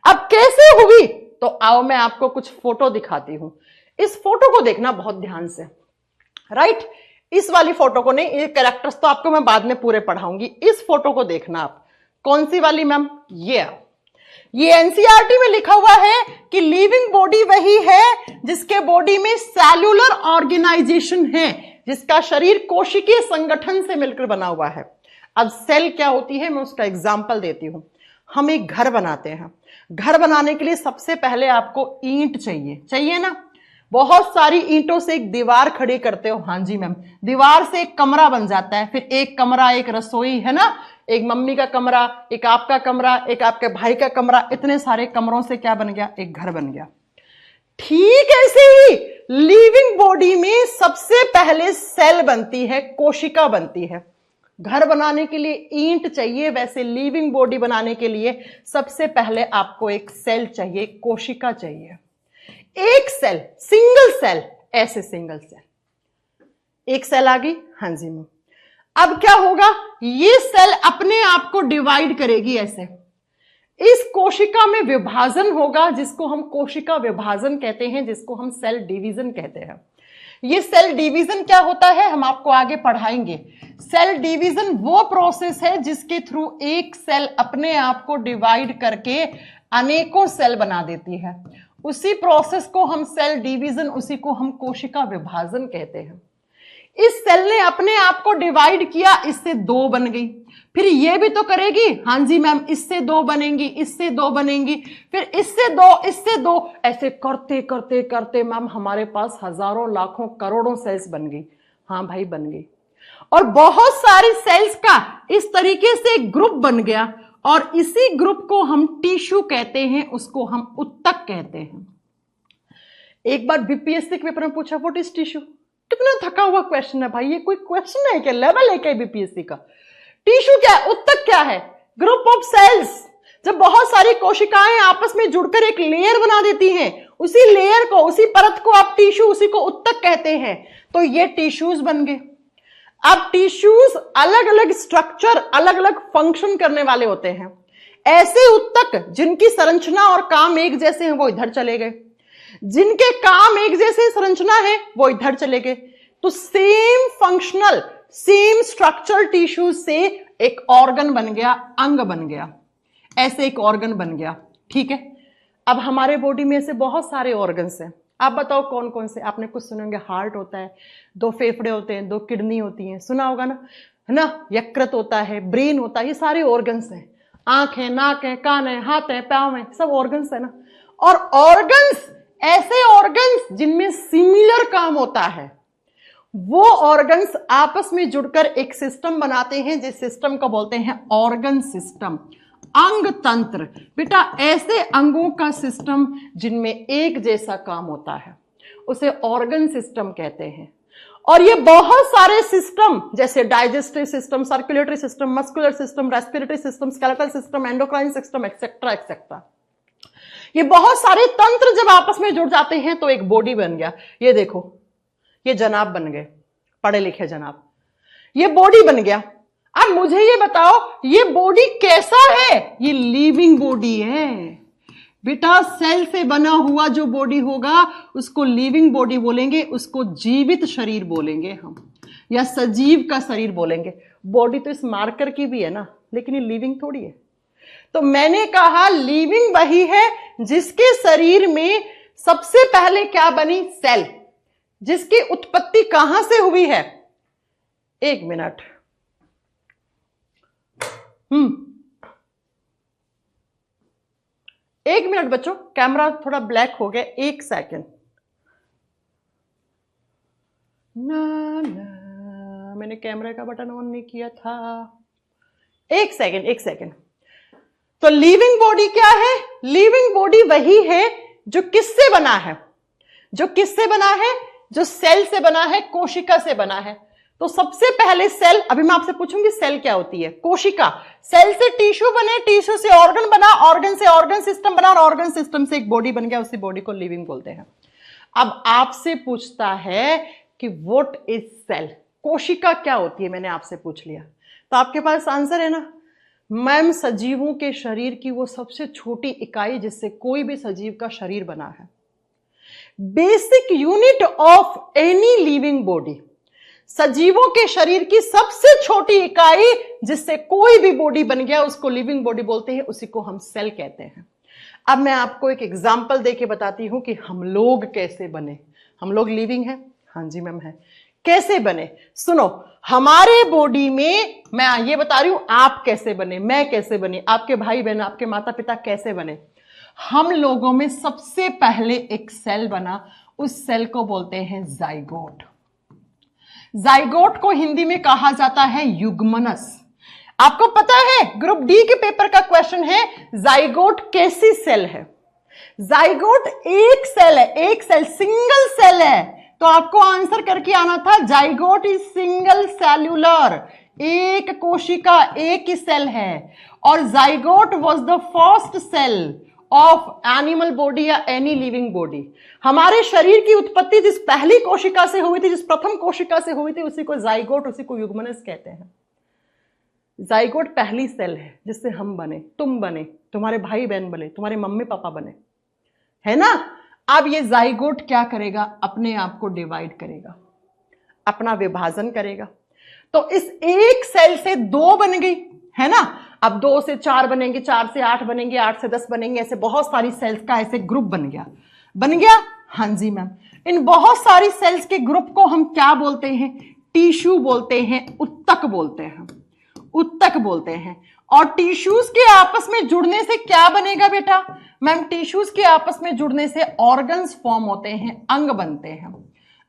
अब कैसे हुई? तो आओ मैं आपको कुछ फोटो दिखाती हूं। इस फोटो को देखना बहुत ध्यान से, राइट? इस वाली फोटो को नहीं, ये कैरेक्टर्स तो आपको मैं बाद में पूरे पढ़ाऊंगी। इस फोटो को देखना आप। कौन सी वाली मैम? ये एनसीईआरटी में लिखा हुआ है कि लिविंग बॉडी वही है जिसके बॉडी में सेल्यूलर ऑर्गेनाइजेशन है, जिसका शरीर कोशिकीय संगठन से मिलकर बना हुआ है। अब सेल क्या होती है मैं उसका एग्जांपल देती हूं। हम एक घर बनाते हैं, घर बनाने के लिए सबसे पहले आपको ईंट चाहिए ना? बहुत सारी ईंटों से एक दीवार खड़ी करते हो। हाँ जी मैम, दीवार से एक कमरा बन जाता है, फिर एक कमरा, एक रसोई, है ना, एक मम्मी का कमरा, एक आपका कमरा, एक आपके भाई का कमरा, इतने सारे कमरों से क्या बन गया? एक घर बन गया। ठीक ऐसे ही लिविंग बॉडी में सबसे पहले सेल बनती है, कोशिका बनती है। घर बनाने के लिए ईंट चाहिए, वैसे लिविंग बॉडी बनाने के लिए सबसे पहले आपको एक सेल चाहिए, कोशिका चाहिए। एक सेल, सिंगल सेल, ऐसे सिंगल सेल, एक सेल आ गई। हाँ जी मैम, अब क्या होगा? ये सेल अपने आप को डिवाइड करेगी ऐसे, इस कोशिका में विभाजन होगा, जिसको हम कोशिका विभाजन कहते हैं, जिसको हम सेल डिवीजन कहते हैं। ये सेल डिवीजन क्या होता है हम आपको आगे पढ़ाएंगे। सेल डिवीजन वो प्रोसेस है जिसके थ्रू एक सेल अपने आप को डिवाइड करके अनेकों सेल बना देती है। उसी प्रोसेस को हम सेल डिवीजन, उसी को हम कोशिका विभाजन कहते हैं। इस सेल ने अपने आप को डिवाइड किया, इससे दो बन गई, फिर ये भी तो करेगी। हाँ जी मैम, इससे दो बनेंगी, इससे दो बनेंगी, फिर इससे दो, इससे दो, ऐसे करते करते करते मैम हमारे पास हजारों, लाखों, करोड़ों सेल्स बन गई। हाँ भाई बन गई। और बहुत सारी सेल्स का इस तरीके से एक ग्रुप बन गया, और इसी ग्रुप को हम टिश्यू कहते हैं, उसको हम उत्तक कहते हैं। एक बार बीपीएससी के पेपर में पूछा व्हाट इज टिश्यू? कितना थका हुआ क्वेश्चन है भाई, ये कोई क्वेश्चन है क्या? लेवल है क्या बीपीएससी का? टिश्यू क्या है? उत्तक क्या है? Group of cells. जब बहुत सारी कोशिकाएं आपस में जुड़कर एक लेयर बना देती हैं, उसी लेयर को, उसी परत को आप टिश्यू, उसी को उत्तक कहते हैं। तो ये टिश्यूज बन गए। अब टिश्यूज अलग अलग स्ट्रक्चर, अलग अलग फंक्शन करने वाले होते हैं। ऐसे उत्तक जिनकी संरचना और काम एक जैसे हैं वो इधर चले गए, जिनके काम एक जैसे संरचना है वो इधर चले गए। तो same functional, same structural tissue से एक ऑर्गन बन गया, अंग बन गया, ऐसे एक ऑर्गन बन गया। ठीक है, अब हमारे बॉडी में ऐसे बहुत सारे ऑर्गन्स हैं। आप बताओ कौन कौन से? आपने कुछ सुनेंगे, हार्ट होता है, 2 फेफड़े होते हैं, 2 किडनी होती हैं, सुना होगा ना, है ना, यकृत होता है, ब्रेन होता है, ये सारे ऑर्गन्स हैं। आंख है, नाक है, कान है, हाथ है, पांव है, सब ऑर्गन्स है ना। और ऑर्गन्स, ऐसे ऑर्गन्स जिनमें सिमिलर काम होता है, वो ऑर्गन्स आपस में जुड़कर एक सिस्टम बनाते हैं, जिस सिस्टम को बोलते हैं ऑर्गन सिस्टम, अंग तंत्र। बेटा ऐसे अंगों का सिस्टम जिनमें एक जैसा काम होता है उसे ऑर्गन सिस्टम कहते हैं। और ये बहुत सारे सिस्टम जैसे digestive system, circulatory system, muscular system, respiratory system, skeletal system, endocrine system, etcetera etcetera, ये बहुत सारे तंत्र जब आपस में जुड़ जाते हैं तो एक बॉडी बन गया। ये देखो, ये जनाब बन गए, पढ़े लिखे जनाब, ये बॉडी बन गया। अब मुझे ये बताओ ये बॉडी कैसा है? ये लिविंग बॉडी है बेटा। सेल से बना हुआ जो बॉडी होगा उसको लिविंग बॉडी बोलेंगे, उसको जीवित शरीर बोलेंगे हम, या सजीव का शरीर बोलेंगे। बॉडी तो इस मार्कर की भी है ना, लेकिन ये लिविंग थोड़ी है। तो मैंने कहा लिविंग वही है जिसके शरीर में सबसे पहले क्या बनी? सेल, जिसकी उत्पत्ति कहां से हुई है? एक मिनट, एक मिनट बच्चों, कैमरा थोड़ा ब्लैक हो गया, एक सेकंड ना, मैंने कैमरे का बटन ऑन नहीं किया था। एक सेकंड। तो लिविंग बॉडी क्या है? लिविंग बॉडी वही है जो किससे बना है? जो किससे बना है? जो सेल से बना है, कोशिका से बना है। तो सबसे पहले सेल, अभी मैं आपसे पूछूंगी सेल क्या होती है, कोशिका। सेल से टिश्यू बने, टिश्यू से ऑर्गन बना, ऑर्गन से ऑर्गन सिस्टम बना, और ऑर्गन सिस्टम से एक बॉडी बन गया, उसी बॉडी को लिविंग बोलते हैं। अब आपसे पूछता है कि व्हाट इज सेल, कोशिका क्या होती है, मैंने आपसे पूछ लिया, तो आपके पास आंसर है ना, मैम सजीवों के शरीर की वो सबसे छोटी इकाई जिससे कोई भी सजीव का शरीर बना है, basic unit of any living body. सजीवों के शरीर की सबसे छोटी इकाई जिससे कोई भी बॉडी बन गया उसको लिविंग बॉडी बोलते हैं, उसी को हम सेल कहते हैं। अब मैं आपको एक एग्जांपल देके बताती हूं कि हम लोग कैसे बने। हम लोग लिविंग हैं? हाँ जी मैम है। कैसे बने सुनो, हमारे बॉडी में, मैं ये बता रही हूं आप कैसे बने, मैं कैसे बने, आपके भाई बहन, आपके माता पिता कैसे बने। हम लोगों में सबसे पहले एक सेल बना, उस सेल को बोलते हैं जाइगोट। जाइगोट को हिंदी में कहा जाता है युग्मनस। आपको पता है ग्रुप डी के पेपर का क्वेश्चन है जाइगोट कैसी सेल है। जाइगोट एक सेल है, एक सेल, सिंगल सेल है, तो आपको आंसर करके आना था जाइगोट इज सिंगल सेल्यूलर, एक कोशिका, एक ही सेल है। और zygote was the first cell of animal body या एनी लिविंग बॉडी। हमारे शरीर की उत्पत्ति जिस पहली कोशिका से हुई थी, जिस प्रथम कोशिका से हुई थी, उसी को जाइगोट, उसी को युग्मनस कहते हैं। जाइगोट पहली सेल है जिससे हम बने, तुम बने, तुम्हारे भाई बहन बने, तुम्हारे मम्मी पापा बने, है ना। अब ये जाइगोट क्या करेगा, अपने आप को डिवाइड करेगा, अपना विभाजन करेगा। तो इस एक सेल से दो बन गई, है ना। अब 2 से 4 बनेंगे, 4 से 8 बनेंगे, 8 से 10 बनेंगे, ऐसे बहुत सारी सेल्स का ऐसे ग्रुप बन गया। बन गया? हाँ जी मैम। इन बहुत सारी सेल्स के ग्रुप को हम क्या बोलते हैं, टिश्यू बोलते हैं, उत्तक बोलते हैं, उत्तक बोलते हैं। और टिश्यूज के आपस में जुड़ने से क्या बनेगा बेटा, मैम टिश्यूज के आपस में जुड़ने से ऑर्गन्स फॉर्म होते हैं, अंग बनते हैं,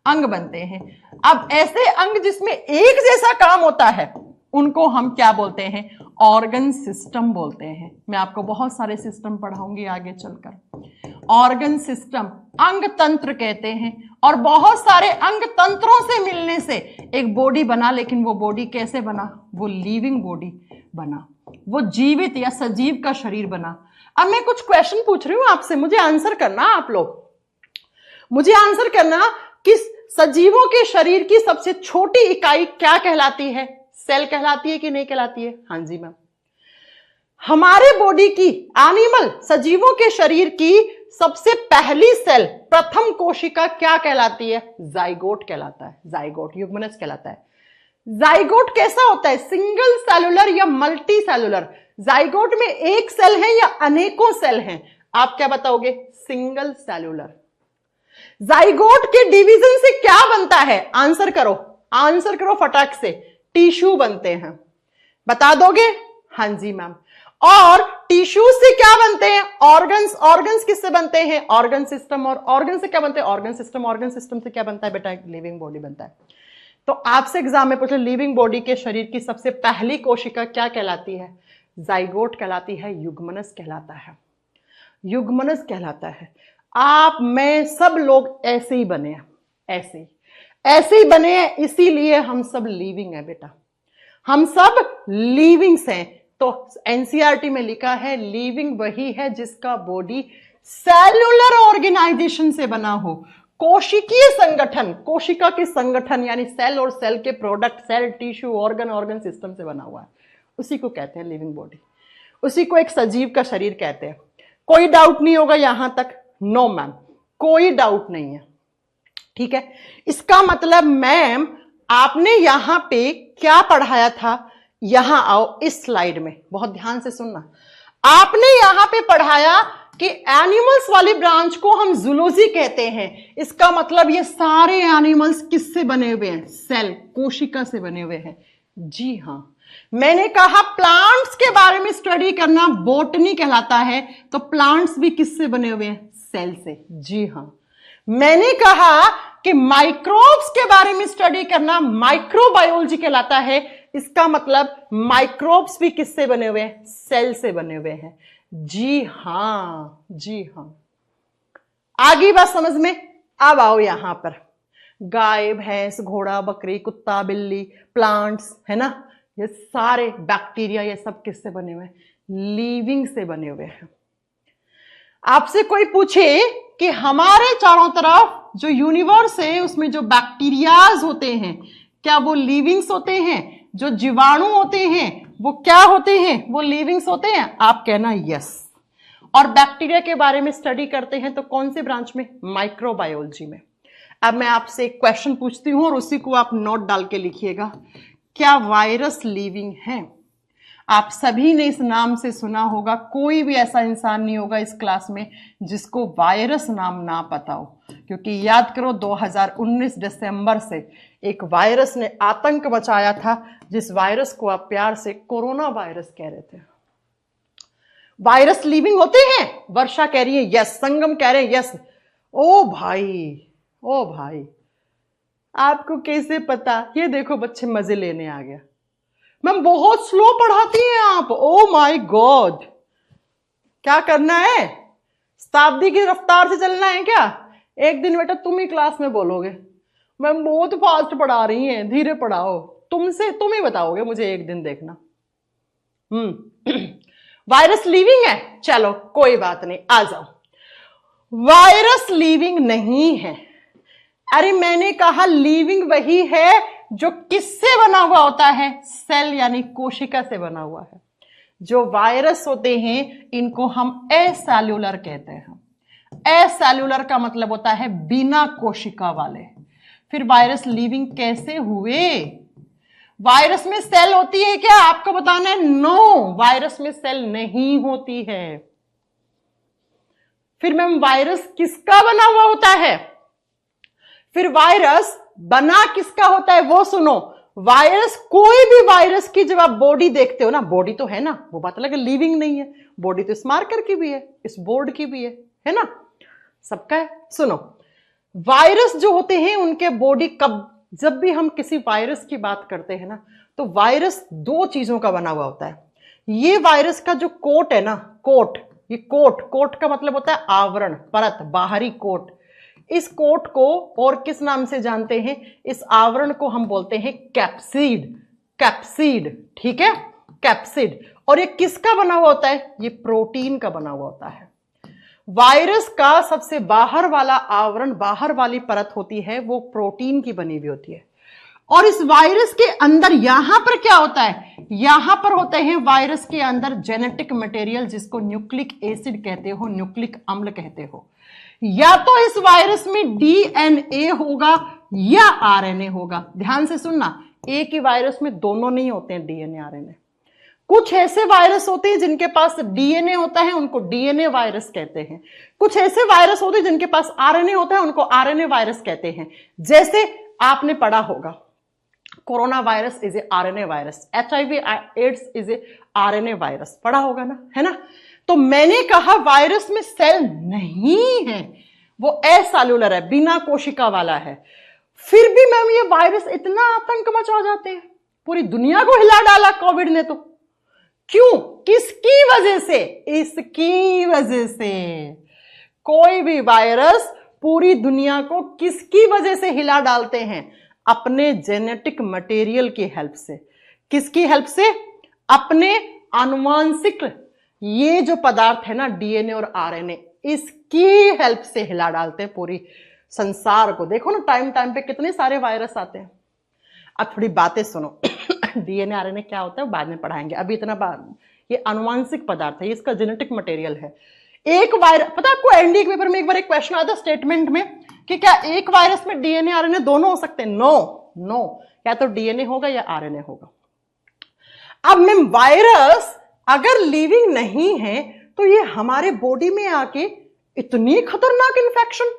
अंग बनते हैं। अब ऐसे अंग जिसमें एक जैसा काम होता है उनको हम क्या बोलते हैं, ऑर्गन सिस्टम बोलते हैं। मैं आपको बहुत सारे सिस्टम पढ़ाऊंगी आगे चलकर। ऑर्गन सिस्टम, अंग तंत्र कहते हैं। और बहुत सारे अंग तंत्रों से मिलने से एक बॉडी बना, लेकिन वो बॉडी कैसे बना, वो लिविंग बॉडी बना, वो जीवित या सजीव का शरीर बना। अब मैं कुछ क्वेश्चन पूछ रही हूं आपसे, मुझे आंसर करना, आप लोग मुझे आंसर करना कि सजीवों के शरीर की सबसे छोटी इकाई क्या कहलाती है, सेल कहलाती है कि नहीं कहलाती है। हाँ जी मैम। हमारे बॉडी की, एनिमल सजीवों के शरीर की सबसे पहली सेल, प्रथम कोशिका क्या कहलाती है, जाइगोट कहलाता है, जाइगोट, युग्मनस कहलाता है। जाइगोट कैसा होता है, सिंगल सेलुलर या मल्टी सेलुलर। जाइगोट में एक सेल है या अनेकों सेल हैं, आप क्या बताओगे, सिंगल सेलुलर। जाइगोट के डिवीजन से क्या बनता है, आंसर करो, आंसर करो फटाक से, टिश्यू बनते हैं, बता दोगे। हाँ जी मैम। और टिश्यू से क्या बनते हैं, ऑर्गन्स। ऑर्गन्स किससे बनते हैं, ऑर्गन सिस्टम। और ऑर्गन से क्या बनते हैं, ऑर्गन सिस्टम। ऑर्गन सिस्टम से क्या बनता है बेटा, लिविंग बॉडी बनता है। तो आपसे एग्जाम में पूछे लिविंग बॉडी के शरीर की सबसे पहली कोशिका क्या कहलाती है, जाइगोट कहलाती है, युग्मनस कहलाता है, युग्मनस कहलाता है। आप, मैं, सब लोग ऐसे ही बने हैं, ऐसे ही बने हैं, इसीलिए हम सब लिविंग है बेटा, हम सब लिविंग्स हैं। तो एनसीईआरटी में लिखा है लिविंग वही है जिसका बॉडी सेल्यूलर ऑर्गेनाइजेशन से बना हो, कोशिकीय संगठन, कोशिका के संगठन यानी सेल और सेल के product, cell, tissue, organ, organ system से बना हुआ है, उसी को कहते हैं लिविंग बॉडी, उसी को एक सजीव का शरीर कहते हैं। कोई डाउट नहीं होगा यहां तक, नो मैम, कोई डाउट नहीं है, ठीक है। इसका मतलब मैम आपने यहां पे क्या पढ़ाया था, यहां आओ इस स्लाइड में, बहुत ध्यान से सुनना। आपने यहां पे पढ़ाया कि एनिमल्स वाली ब्रांच को हम जूलॉजी कहते हैं। इसका मतलब ये सारे एनिमल्स किससे बने हुए हैं, सेल, कोशिका से बने हुए हैं। जी हां, मैंने कहा प्लांट्स के बारे में स्टडी करना बॉटनी कहलाता है, तो प्लांट्स भी किससे बने हुए हैं, सेल से। जी हां, मैंने कहा कि माइक्रोब्स के बारे में स्टडी करना माइक्रोबायोलॉजी कहलाता है, इसका मतलब माइक्रोब्स भी किससे बने हुए हैं, सेल से बने हुए हैं। जी हां, जी हां। आगे बात समझ में, अब आओ यहां पर, गाय, भैंस, घोड़ा, बकरी, कुत्ता, बिल्ली, प्लांट्स, है ना, ये सारे बैक्टीरिया, ये सब किससे बने हुए हैं? लिविंग से बने हुए हैं। आपसे कोई पूछे कि हमारे चारों तरफ जो यूनिवर्स है उसमें जो बैक्टीरियाज होते हैं, क्या वो लिविंग्स होते हैं? जो जीवाणु होते हैं वो क्या होते हैं? वो लिविंग्स होते हैं? आप कहना यस। और बैक्टीरिया के बारे में स्टडी करते हैं तो कौन से ब्रांच में? माइक्रोबायोलॉजी में। अब मैं आपसे एक क्वेश्चन पूछती हूं और उसी को आप नोट डाल के लिखिएगा। क्या वायरस लिविंग है? आप सभी ने इस नाम से सुना होगा, कोई भी ऐसा इंसान नहीं होगा इस क्लास में जिसको वायरस नाम ना पता हो, क्योंकि याद करो 2019 दिसंबर से एक वायरस ने आतंक मचाया था, जिस वायरस को आप प्यार से कोरोना वायरस कह रहे थे। वायरस लिविंग होते हैं? वर्षा कह रही है यस, संगम कह रहे हैं यस। ओ भाई, ओ भाई, आपको कैसे पता? ये देखो बच्चे मजे लेने आ गया। मैम बहुत स्लो पढ़ाती हैं आप, ओ माय गॉड। क्या करना है? शताब्दी की रफ्तार से चलना है क्या? एक दिन बेटा तुम ही क्लास में बोलोगे मैम बहुत फास्ट पढ़ा रही हैं, धीरे पढ़ाओ। तुम ही बताओगे मुझे एक दिन, देखना। वायरस लिविंग है? चलो कोई बात नहीं, आ जाओ। वायरस लिविंग नहीं है। अरे मैंने कहा लिविंग वही है जो किससे बना हुआ होता है? सेल यानी कोशिका से बना हुआ है। जो वायरस होते हैं इनको हम एसेल्यूलर कहते हैं। एसेल्यूलर का मतलब होता है बिना कोशिका वाले। फिर वायरस लिविंग कैसे हुए? वायरस में सेल होती है क्या? आपको बताना है नो, वायरस में सेल नहीं होती है। फिर मैम वायरस किसका बना हुआ होता है? फिर वायरस बना किसका होता है वो सुनो। वायरस, कोई भी वायरस की जब आप बॉडी देखते हो ना, बॉडी तो है ना, वो बात अलग है, लिविंग नहीं है। बॉडी तो इस मार्कर की भी है, इस बोर्ड की भी है ना, सबका है। सुनो, वायरस जो होते हैं उनके बॉडी, कब जब भी हम किसी वायरस की बात करते हैं ना, तो वायरस दो चीजों का बना हुआ होता है। ये वायरस का जो कोट है ना, कोट, ये कोट का मतलब होता है आवरण, परत, बाहरी कोट। इस कोट को और किस नाम से जानते हैं? इस आवरण को हम बोलते हैं कैप्सिड। कैप्सिड, ठीक है, कैप्सिड। और ये किसका बना हुआ होता है? ये प्रोटीन का बना हुआ होता है। वायरस का सबसे बाहर वाला आवरण, बाहर वाली परत होती है, वो प्रोटीन की बनी हुई होती है। और इस वायरस के अंदर यहां पर क्या होता है? यहां पर होते हैं वायरस के अंदर जेनेटिक मटेरियल, जिसको न्यूक्लिक एसिड कहते हो, न्यूक्लिक अम्ल कहते हो। या तो इस वायरस में डीएनए होगा या आरएनए होगा। ध्यान से सुनना, एक ही वायरस में दोनों नहीं होते हैं, डीएनए आरएनए। कुछ ऐसे वायरस होते हैं जिनके पास डीएनए होता है, उनको डीएनए वायरस कहते हैं। कुछ ऐसे वायरस होते हैं जिनके पास आरएनए होता है, उनको आरएनए वायरस कहते हैं। जैसे आपने पढ़ा होगा corona virus is a RNA virus, HIV AIDS is a RNA virus, पढ़ा होगा ना, है ना। तो मैंने कहा वायरस में सेल नहीं है, वो एसेल्यूलर है, बिना कोशिका वाला है। फिर भी मैम ये वायरस इतना आतंक मचा जाते हैं, पूरी दुनिया को हिला डाला कोविड ने। तो क्यों? किसकी वजह से? इसकी वजह से। कोई भी वायरस पूरी दुनिया को किसकी वजह से हिला डालते हैं? अपने जेनेटिक मटेरियल की हेल्प से। किसकी हेल्प से? अपने आनुवांशिक, ये जो पदार्थ है ना, डीएनए और आरएनए, इसकी हेल्प से हिला डालते हैं पूरी संसार को। देखो ना टाइम टाइम पे कितने सारे वायरस आते हैं। अब थोड़ी बातें सुनो। डीएनए आरएनए क्या होता है बाद में पढ़ाएंगे, अभी इतना ये आनुवांशिक पदार्थ है, इसका जेनेटिक मटेरियल है। एक वायरस, पता आपको एनडीए के पेपर में एक बार एक क्वेश्चन आया था स्टेटमेंट में कि क्या एक वायरस में डीएनए आरएनए दोनों हो सकते हैं? नो, या तो डीएनए होगा या आरएनए होगा। अब मैम वायरस अगर लिविंग नहीं है तो ये हमारे बॉडी में आके इतनी खतरनाक इन्फेक्शन,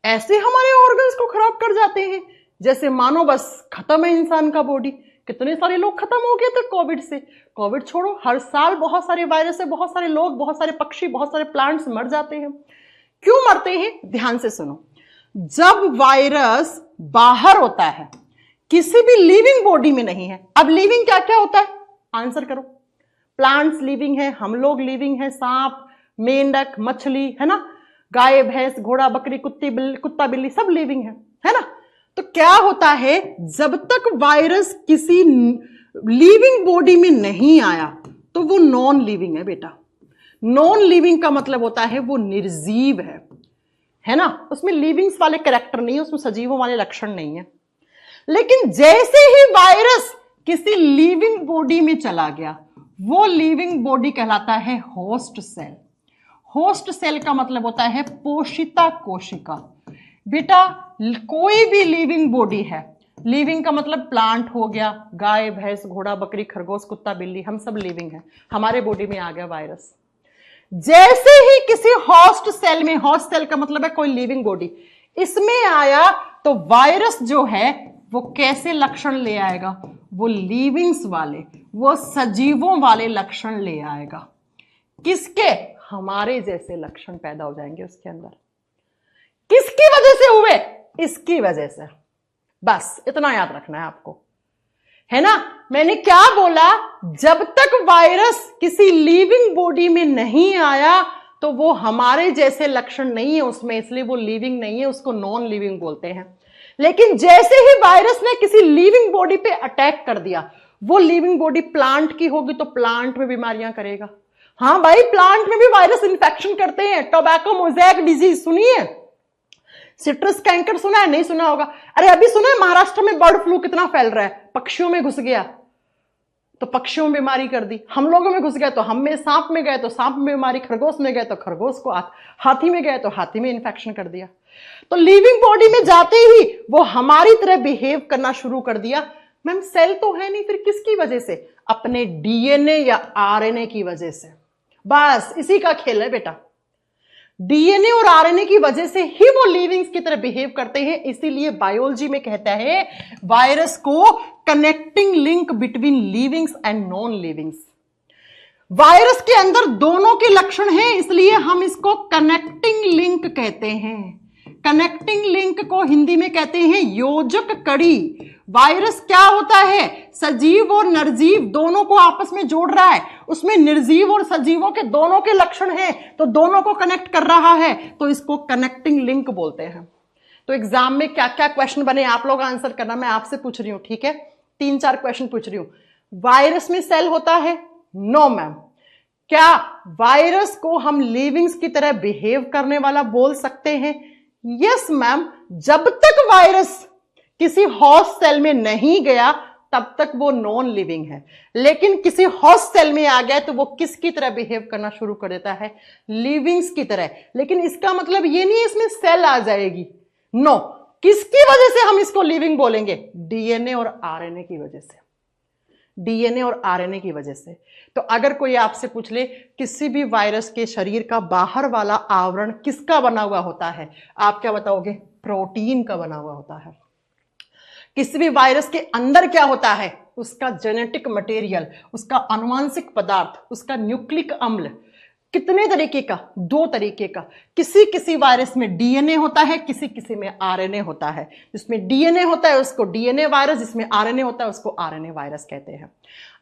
ऐसे हमारे ऑर्गन्स को खराब कर जाते हैं जैसे मानो बस खत्म है इंसान का बॉडी। कितने सारे लोग खत्म हो गए थे कोविड से। कोविड छोड़ो, हर साल बहुत सारे वायरस से बहुत सारे लोग, बहुत सारे पक्षी, बहुत सारे प्लांट्स मर जाते हैं। क्यों मरते हैं? ध्यान से सुनो। जब वायरस बाहर होता है, किसी भी लिविंग बॉडी में नहीं है। अब लिविंग क्या क्या होता है? आंसर करो। प्लांट्स लिविंग है, हम लोग लिविंग है, सांप, मेंढक, मछली, है ना, गाय, भैंस, घोड़ा, बकरी, कुत्ता, बिल्ली सब लिविंग है ना। तो क्या होता है, जब तक वायरस किसी लिविंग बॉडी में नहीं आया तो वो नॉन लिविंग है बेटा। नॉन लिविंग का मतलब होता है वो निर्जीव है ना, उसमें लिविंग्स वाले कैरेक्टर नहीं है, उसमें सजीवों वाले लक्षण नहीं है। लेकिन जैसे ही वायरस किसी लिविंग बॉडी में चला गया, वो लिविंग बॉडी कहलाता है होस्ट सेल। होस्ट सेल का मतलब होता है पोषिता कोशिका। बेटा कोई भी लिविंग बॉडी है, लिविंग का मतलब प्लांट हो गया, गाय भैंस घोड़ा बकरी खरगोश कुत्ता बिल्ली, हम सब लिविंग है। हमारे बॉडी में आ गया वायरस, जैसे ही किसी होस्ट सेल में, होस्ट सेल का मतलब है कोई लिविंग बॉडी, इसमें आया तो वायरस जो है वो कैसे लक्षण ले आएगा, वो लिविंग्स वाले, वो सजीवों वाले लक्षण ले आएगा। किसके? हमारे जैसे लक्षण पैदा हो जाएंगे उसके अंदर। किसकी वजह से हुए? इसकी वजह से। बस इतना याद रखना है आपको, है ना। मैंने क्या बोला, जब तक वायरस किसी लिविंग बॉडी में नहीं आया तो वो हमारे जैसे लक्षण नहीं है उसमें, इसलिए वो लिविंग नहीं है, उसको नॉन लिविंग बोलते हैं। लेकिन जैसे ही वायरस ने किसी लिविंग बॉडी पे अटैक कर दिया, वो लिविंग बॉडी प्लांट की होगी तो प्लांट में बीमारियां करेगा। हाँ भाई, प्लांट में भी वायरस इन्फेक्शन करते हैं। टोबैको मोज़ेक डिजीज सुनिए, सिट्रस कैंकर सुना है? नहीं सुना होगा। अरे अभी सुना है महाराष्ट्र में बर्ड फ्लू कितना फैल रहा है, पक्षियों में घुस गया तो पक्षियों में बीमारी कर दी, हम लोगों में घुस गया तो हम में, सांप में गए तो सांप में बीमारी, खरगोश में गए तो खरगोश को, हाथी में गए तो हाथी में इन्फेक्शन कर दिया। तो लिविंग बॉडी में जाते ही वो हमारी तरह बिहेव करना शुरू कर दिया। मैम सेल तो है नहीं, फिर किसकी वजह से? अपने डीएनए या आरएनए की वजह से। बस इसी का खेल है बेटा। डीएनए और आरएनए की वजह से ही वो लिविंग्स की तरह बिहेव करते हैं। इसीलिए बायोलॉजी में कहता है वायरस को connecting link between livings and non livings. Virus के अंदर दोनों के लक्षण हैं, इसलिए हम इसको कनेक्टिंग लिंक कहते हैं। कनेक्टिंग लिंक को हिंदी में कहते हैं योजक कड़ी। वायरस क्या होता है? सजीव और निर्जीव दोनों को आपस में जोड़ रहा है, उसमें निर्जीव और सजीवों के दोनों के लक्षण हैं, तो दोनों को कनेक्ट कर रहा है, तो इसको कनेक्टिंग लिंक बोलते हैं। तो एग्जाम में क्या क्या क्वेश्चन बने आप लोग आंसर करना, मैं आपसे पूछ रही हूं, ठीक है? 3-4 क्वेश्चन पूछ रही हूं। वायरस में सेल होता है? No ma'am. क्या वायरस को हम लिविंग्स की तरह बिहेव करने वाला बोल सकते हैं? Yes ma'am. जब तक वायरस किसी होस्ट सेल में नहीं गया तब तक वो नॉन लिविंग है, लेकिन किसी होस्ट सेल में आ गया तो वो किसकी तरह बिहेव करना शुरू कर देता है? लिविंग्स की तरह। लेकिन इसका मतलब ये नहीं है इसमें सेल आ जाएगी, नो। किसकी वजह से हम इसको लिविंग बोलेंगे? डीएनए और आरएनए की वजह से। डीएनए और आरएनए की वजह से। तो अगर कोई आपसे पूछ ले किसी भी वायरस के शरीर का बाहर वाला आवरण किसका बना हुआ होता है, आप क्या बताओगे? प्रोटीन का बना हुआ होता है। किसी भी वायरस के अंदर क्या होता है? उसका जेनेटिक मटेरियल, उसका आनुवंशिक पदार्थ, उसका न्यूक्लिक अम्ल। कितने तरीके का? 2 तरीके का। किसी किसी वायरस में डीएनए होता है, किसी किसी में आरएनए होता है। जिसमें डीएनए होता है उसको डीएनए वायरस, जिसमें आरएनए होता है उसको आरएनए वायरस कहते हैं।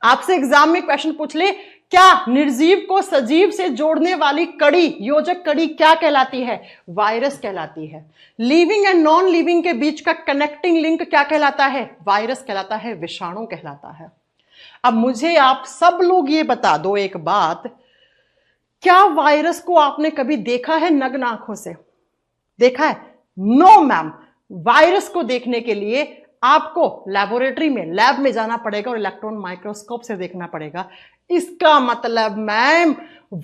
आपसे एग्जाम में क्वेश्चन पूछ ले, क्या निर्जीव को सजीव से जोड़ने वाली कड़ी, योजक कड़ी क्या कहलाती है? वायरस कहलाती है। लिविंग एंड नॉन लिविंग के बीच का कनेक्टिंग लिंक क्या कहलाता है? वायरस कहलाता है, विषाणु कहलाता है। अब मुझे आप सब लोग ये बता दो एक बात, क्या वायरस को आपने कभी देखा है नग्न आंखों से? देखा है? No ma'am. वायरस को देखने के लिए आपको लेबोरेटरी में, लैब में जाना पड़ेगा और इलेक्ट्रॉन माइक्रोस्कोप से देखना पड़ेगा। इसका मतलब मैम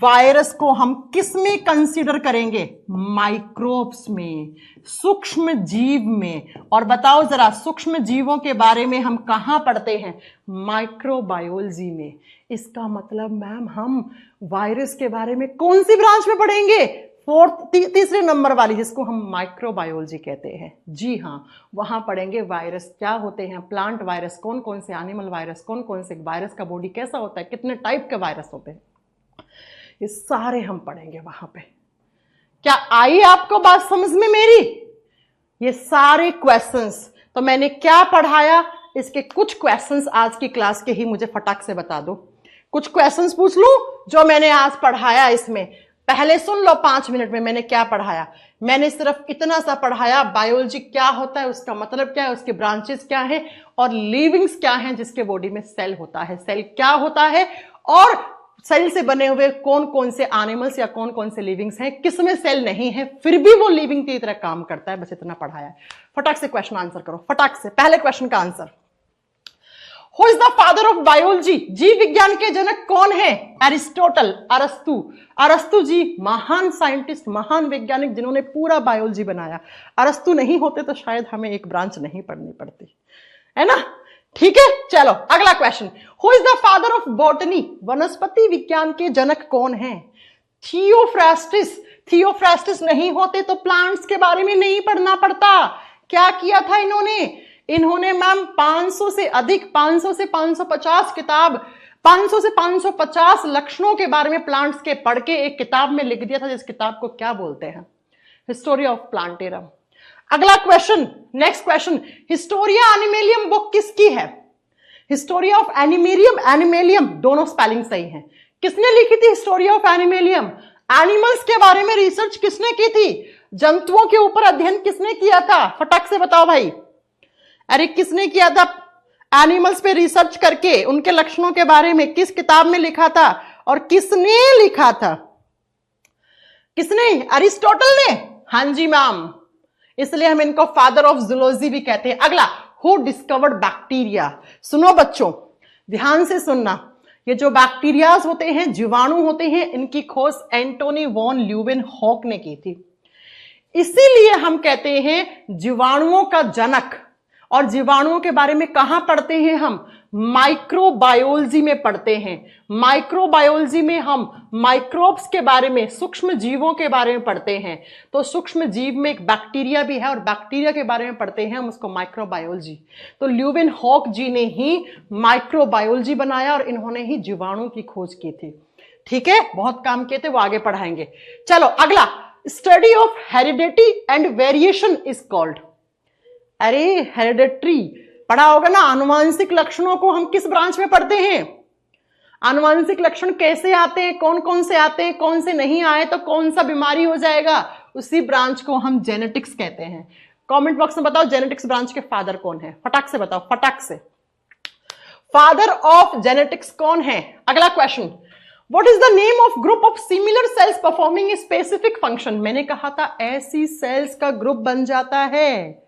वायरस को हम किस में कंसीडर करेंगे? माइक्रोब्स में, सूक्ष्म जीव में। और बताओ जरा, सूक्ष्म जीवों के बारे में हम कहां पढ़ते हैं? माइक्रोबायोलॉजी में। इसका मतलब मैम हम वायरस के बारे में कौन सी ब्रांच में पढ़ेंगे? तीसरे नंबर वाली, जिसको हम माइक्रोबायोलॉजी कहते हैं। जी हाँ, वहां पढ़ेंगे वायरस क्या होते हैं, प्लांट वायरस कौन कौन से, एनिमल वायरस कौन कौन से, वायरस का बॉडी कैसा होता है, कितने टाइप के वायरस होते हैं, ये सारे हम पढ़ेंगे वहां पे। क्या आई आपको बात समझ में मेरी? ये सारे क्वेश्चंस तो मैंने क्या पढ़ाया, इसके कुछ क्वेश्चंस आज की क्लास के ही मुझे फटाक से बता दो। कुछ क्वेश्चंस पूछ लूं जो मैंने आज पढ़ाया इसमें। पहले सुन लो 5 मिनट में मैंने क्या पढ़ाया। मैंने सिर्फ इतना सा पढ़ाया, बायोलॉजी क्या होता है, उसका मतलब क्या है, उसके ब्रांचेस क्या है, और लिविंग्स क्या हैं जिसके बॉडी में सेल होता है, सेल क्या होता है, और सेल से बने हुए कौन कौन से एनिमल्स या कौन कौन से लिविंग्स हैं, किसमें सेल नहीं है फिर भी वो लिविंग की तरह काम करता है। बस इतना पढ़ाया है। फटाक से क्वेश्चन आंसर करो, फटाक से। पहले क्वेश्चन का answer, who is the father of biology? जीव विज्ञान के जनक कौन है? एरिस्टोटल, अरस्तु। अरस्तु जी महान साइंटिस्ट, महान वैज्ञानिक जिन्होंने पूरा बायोलॉजी बनाया। अरस्तु नहीं होते तो शायद हमें एक ब्रांच नहीं पढ़नी पड़ती, है ना? ठीक है, चलो अगला question. Who is the father of botany? वनस्पति विज्ञान के जनक कौन है? थियोफ्रास्टिस। थियोफ्रास्टिस नहीं होते तो प्लांट्स के बारे में नहीं पढ़ना पड़ता। क्या किया था इन्होंने मैम 500 से अधिक, 500 से 550 किताब, 500 से 550 लक्षणों के बारे में प्लांट्स के पढ़ के एक किताब में लिख दिया था, जिस किताब को क्या बोलते हैं? Historia of Plantarum. अगला question, next question, Historia Animalium book किसकी है? हिस्टोरिया ऑफ एनिमेलियम, एनिमेलियम दोनों स्पेलिंग सही है। किसने लिखी थी हिस्टोरिया ऑफ एनिमेलियम? एनिमल्स के बारे में रिसर्च किसने की थी? जंतुओं के ऊपर अध्ययन किसने किया था? फटाक से बताओ भाई। अरे किसने किया था? एनिमल्स पे रिसर्च करके उनके लक्षणों के बारे में किस किताब में लिखा था और किसने लिखा था? किसने? अरिस्टोटल ने। हाँ जी मैम, इसलिए हम इनको फादर ऑफ जूलॉजी भी कहते हैं। अगला, हु डिस्कवर्ड बैक्टीरिया? सुनो बच्चों, ध्यान से सुनना। ये जो बैक्टीरियाज होते हैं, जीवाणु होते हैं, इनकी खोज एंटोनी वॉन ल्यूवेनहॉक ने की थी। इसीलिए हम कहते हैं जीवाणुओं का जनक। और जीवाणुओं के बारे में कहां पढ़ते हैं हम? माइक्रोबायोलॉजी में पढ़ते हैं। माइक्रोबायोलॉजी में हम माइक्रोब्स के बारे में, सूक्ष्म जीवों के बारे में पढ़ते हैं। तो सूक्ष्म जीव में एक बैक्टीरिया भी है और बैक्टीरिया के बारे में पढ़ते हैं हम, उसको माइक्रोबायोलॉजी। तो ल्यूवेनहॉक जी ने ही माइक्रोबायोलॉजी बनाया और इन्होंने ही जीवाणु की खोज की थी। ठीक है, बहुत काम किए थे, वो आगे पढ़ाएंगे। चलो अगला, study of heredity and variation is called. अरे हेरिडिटरी पढ़ा होगा ना, आनुवांशिक लक्षणों को हम किस ब्रांच में पढ़ते हैं? आनुवांशिक लक्षण कैसे आते हैं, कौन कौन से आते हैं, कौन से नहीं आए तो कौन सा बीमारी हो जाएगा, उसी ब्रांच को हम जेनेटिक्स कहते हैं। कमेंट बॉक्स में बताओ जेनेटिक्स ब्रांच के फादर कौन है? फटाक से बताओ, फटाक से। फादर ऑफ जेनेटिक्स कौन है? अगला question, what is the name of group of similar sales performing a specific function? मैंने कहा था ऐसी सेल्स का ग्रुप बन जाता है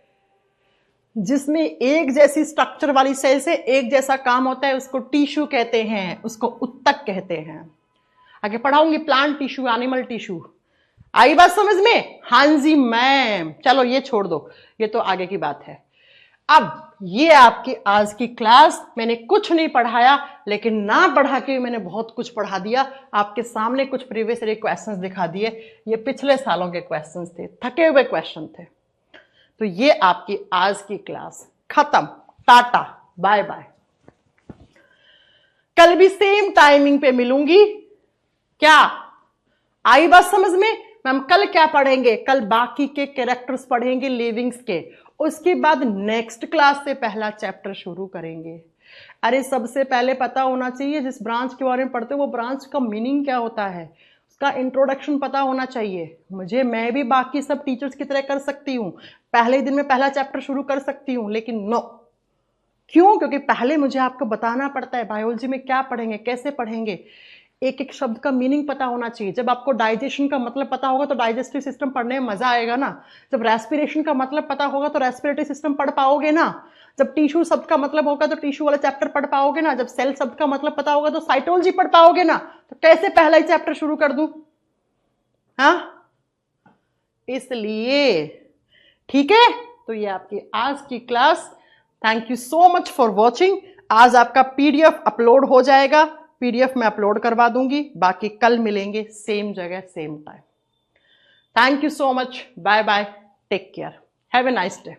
जिसमें एक जैसी स्ट्रक्चर वाली सेल से एक जैसा काम होता है, उसको टिश्यू कहते हैं, उसको उत्तक कहते हैं। आगे पढ़ाऊंगी प्लांट टिश्यू, एनिमल टिश्यू। आई बात समझ में? हाँ जी मैम। चलो ये छोड़ दो, ये तो आगे की बात है। अब ये आपकी आज की क्लास, मैंने कुछ नहीं पढ़ाया, लेकिन ना पढ़ा के मैंने बहुत कुछ पढ़ा दिया। आपके सामने कुछ प्रीवियस ईयर क्वेश्चंस दिखा दिए, ये पिछले सालों के क्वेश्चंस थे, थके हुए क्वेश्चन थे। तो ये आपकी आज की क्लास खत्म। Tata, bye bye. कल भी सेम टाइमिंग पे मिलूंगी। क्या आई बात समझ में? मैम कल क्या पढ़ेंगे? कल बाकी के कैरेक्टर्स पढ़ेंगे लिविंग्स के, उसके बाद नेक्स्ट क्लास से पहला चैप्टर शुरू करेंगे। अरे सबसे पहले पता होना चाहिए जिस ब्रांच के बारे में पढ़ते हो वो ब्रांच का मीनिंग क्या होता है, उसका इंट्रोडक्शन पता होना चाहिए मुझे। मैं भी बाकी सब टीचर्स की तरह कर सकती हूँ, पहले दिन में पहला चैप्टर शुरू कर सकती हूँ, लेकिन नो। क्यों? क्योंकि पहले मुझे आपको बताना पड़ता है बायोलॉजी में क्या पढ़ेंगे, कैसे पढ़ेंगे, एक एक शब्द का मीनिंग पता होना चाहिए। जब आपको डाइजेशन का मतलब पता होगा तो डाइजेस्टिव सिस्टम पढ़ने में मजा आएगा ना। जब रेस्पिरेशन का मतलब पता होगा तो रेस्पिरेटरी सिस्टम पढ़ पाओगे ना। जब टिश्यू शब्द का मतलब होगा तो टिश्यू वाला चैप्टर पढ़ पाओगे ना। जब सेल शब्द का मतलब पता होगा तो साइटोलॉजी पढ़ पाओगे ना। तो कैसे पहला ही चैप्टर शुरू कर दूं? हाँ, इसलिए ठीक है। तो ये आपकी आज की class. Thank you so much for watching. आज आपका पीडीएफ अपलोड हो जाएगा, पीडीएफ में अपलोड करवा दूंगी। बाकी कल मिलेंगे सेम जगह same time. Thank you so much, bye bye, take care, have a nice day.